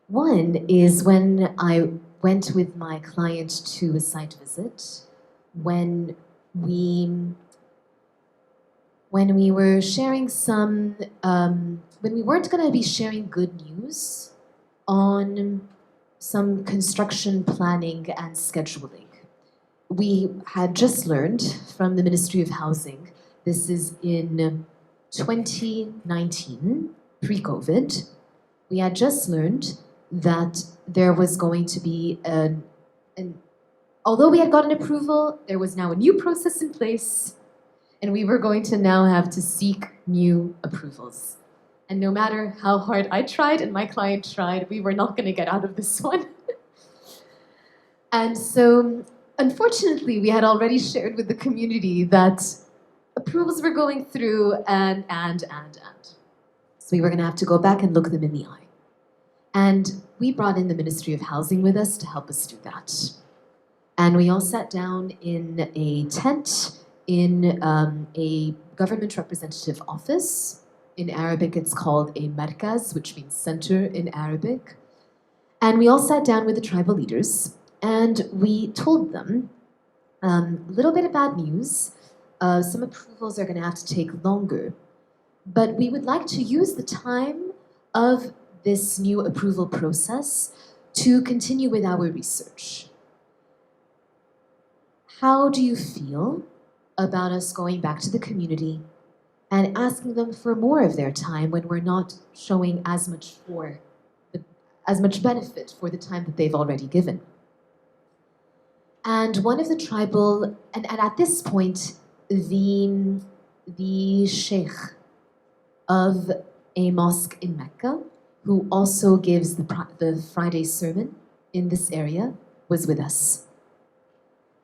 One is when I went with my client to a site visit, when we were sharing some, when we weren't going to be sharing good news on some construction planning and scheduling. We had just learned from the Ministry of Housing, this is in 2019, pre-COVID, we had just learned that there was going to be although we had gotten approval, there was now a new process in place, and we were going to now have to seek new approvals. And no matter how hard I tried and my client tried, we were not going to get out of this one. And so, unfortunately, we had already shared with the community that approvals were going through and. So we were going to have to go back and look them in the eye. And we brought in the Ministry of Housing with us to help us do that. And we all sat down in a tent in a government representative office. In Arabic, it's called a markaz, which means center in Arabic. And we all sat down with the tribal leaders, and we told them a little bit of bad news. Some approvals are going to have to take longer. But we would like to use the time of this new approval process to continue with our research. How do you feel about us going back to the community and asking them for more of their time when we're not showing as much benefit for the time that they've already given? And one of the tribal, and at this point, the sheikh of a mosque in Mecca, who also gives the Friday sermon in this area, was with us.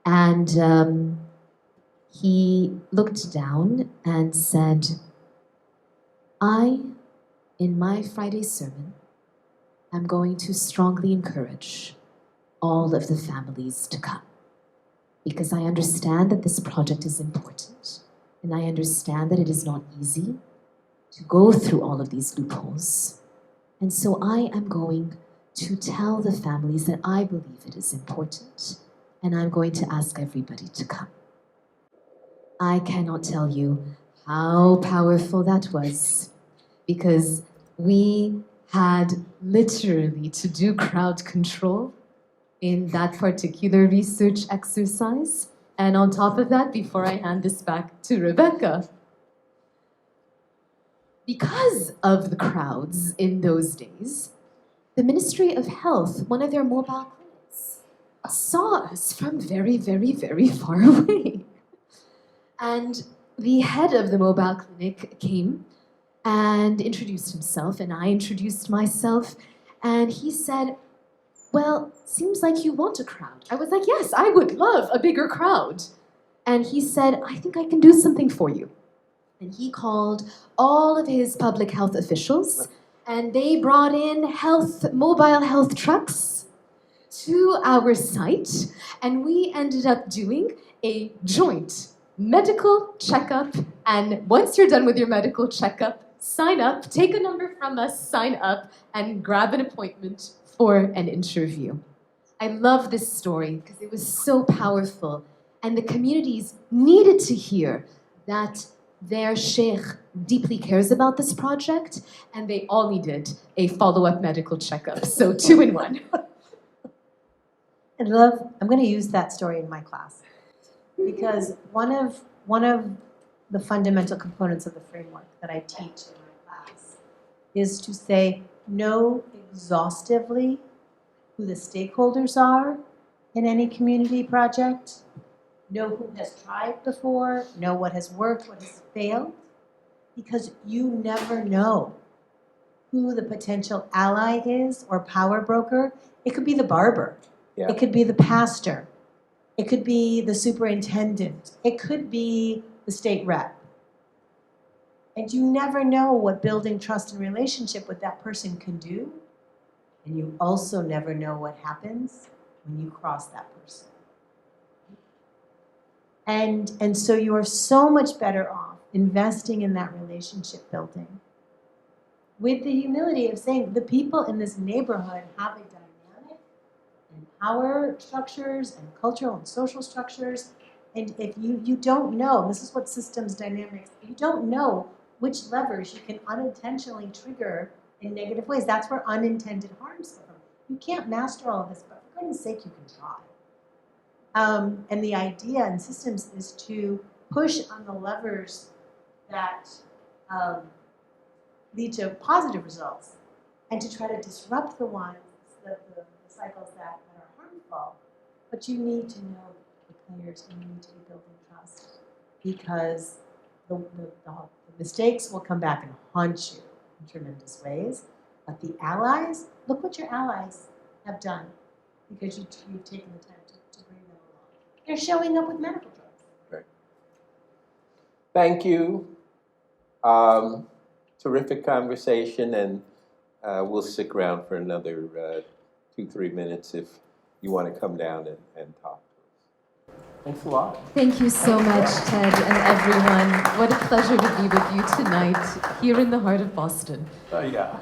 And he looked down and said, I, in my Friday sermon, am going to strongly encourage all of the families to come, because I understand that this project is important, and I understand that it is not easy to go through all of these loopholes. And so I am going to tell the families that I believe it is important, and I'm going to ask everybody to come. I cannot tell you how powerful that was, because we had literally to do crowd control in that particular research exercise. And on top of that, before I hand this back to Rebecca, because of the crowds in those days, the Ministry of Health, one of their mobile clinics, saw us from very, very, very far away. And the head of the mobile clinic came and introduced himself, and I introduced myself, and he said, well, seems like you want a crowd. I was like, yes, I would love a bigger crowd. And he said, I think I can do something for you. And he called all of his public health officials, and they brought in mobile health trucks to our site, and we ended up doing a joint medical checkup. And once you're done with your medical checkup, sign up, take a number from us, sign up, and grab an appointment for an interview. I love this story because it was so powerful, and the communities needed to hear that their sheikh deeply cares about this project, and they all needed a follow-up medical checkup. So 2 in 1. I'm going to use that story in my class, because one of the fundamental components of the framework that I teach in my class is to say, know exhaustively who the stakeholders are in any community project, know who has tried before, know what has worked, what has failed, because you never know who the potential ally is or power broker. It could be the barber. Yeah. It could be the pastor. It could be the superintendent. It could be the state rep. And you never know what building trust and relationship with that person can do. And you also never know what happens when you cross that person. And so you are so much better off investing in that relationship building with the humility of saying the people in this neighborhood have a dynamic and power structures and cultural and social structures. And if you don't know, this is what systems dynamics, you don't know which levers you can unintentionally trigger in negative ways. That's where unintended harms come from. You can't master all of this, but for goodness sake, you can try. And the idea in systems is to push on the levers that lead to positive results and to try to disrupt the ones, the cycles that are harmful. But you need to know the players and you need to be building trust because the mistakes will come back and haunt you in tremendous ways. But the allies, look what your allies have done because you've taken the time to bring them along. They're showing up with medical drugs. Right. Thank you. Terrific conversation, and we'll stick around for another 2-3 minutes if you want to come down and talk to us. Thanks a lot. Thank you so much, Ted and everyone. What a pleasure to be with you tonight here in the heart of Boston. Yeah.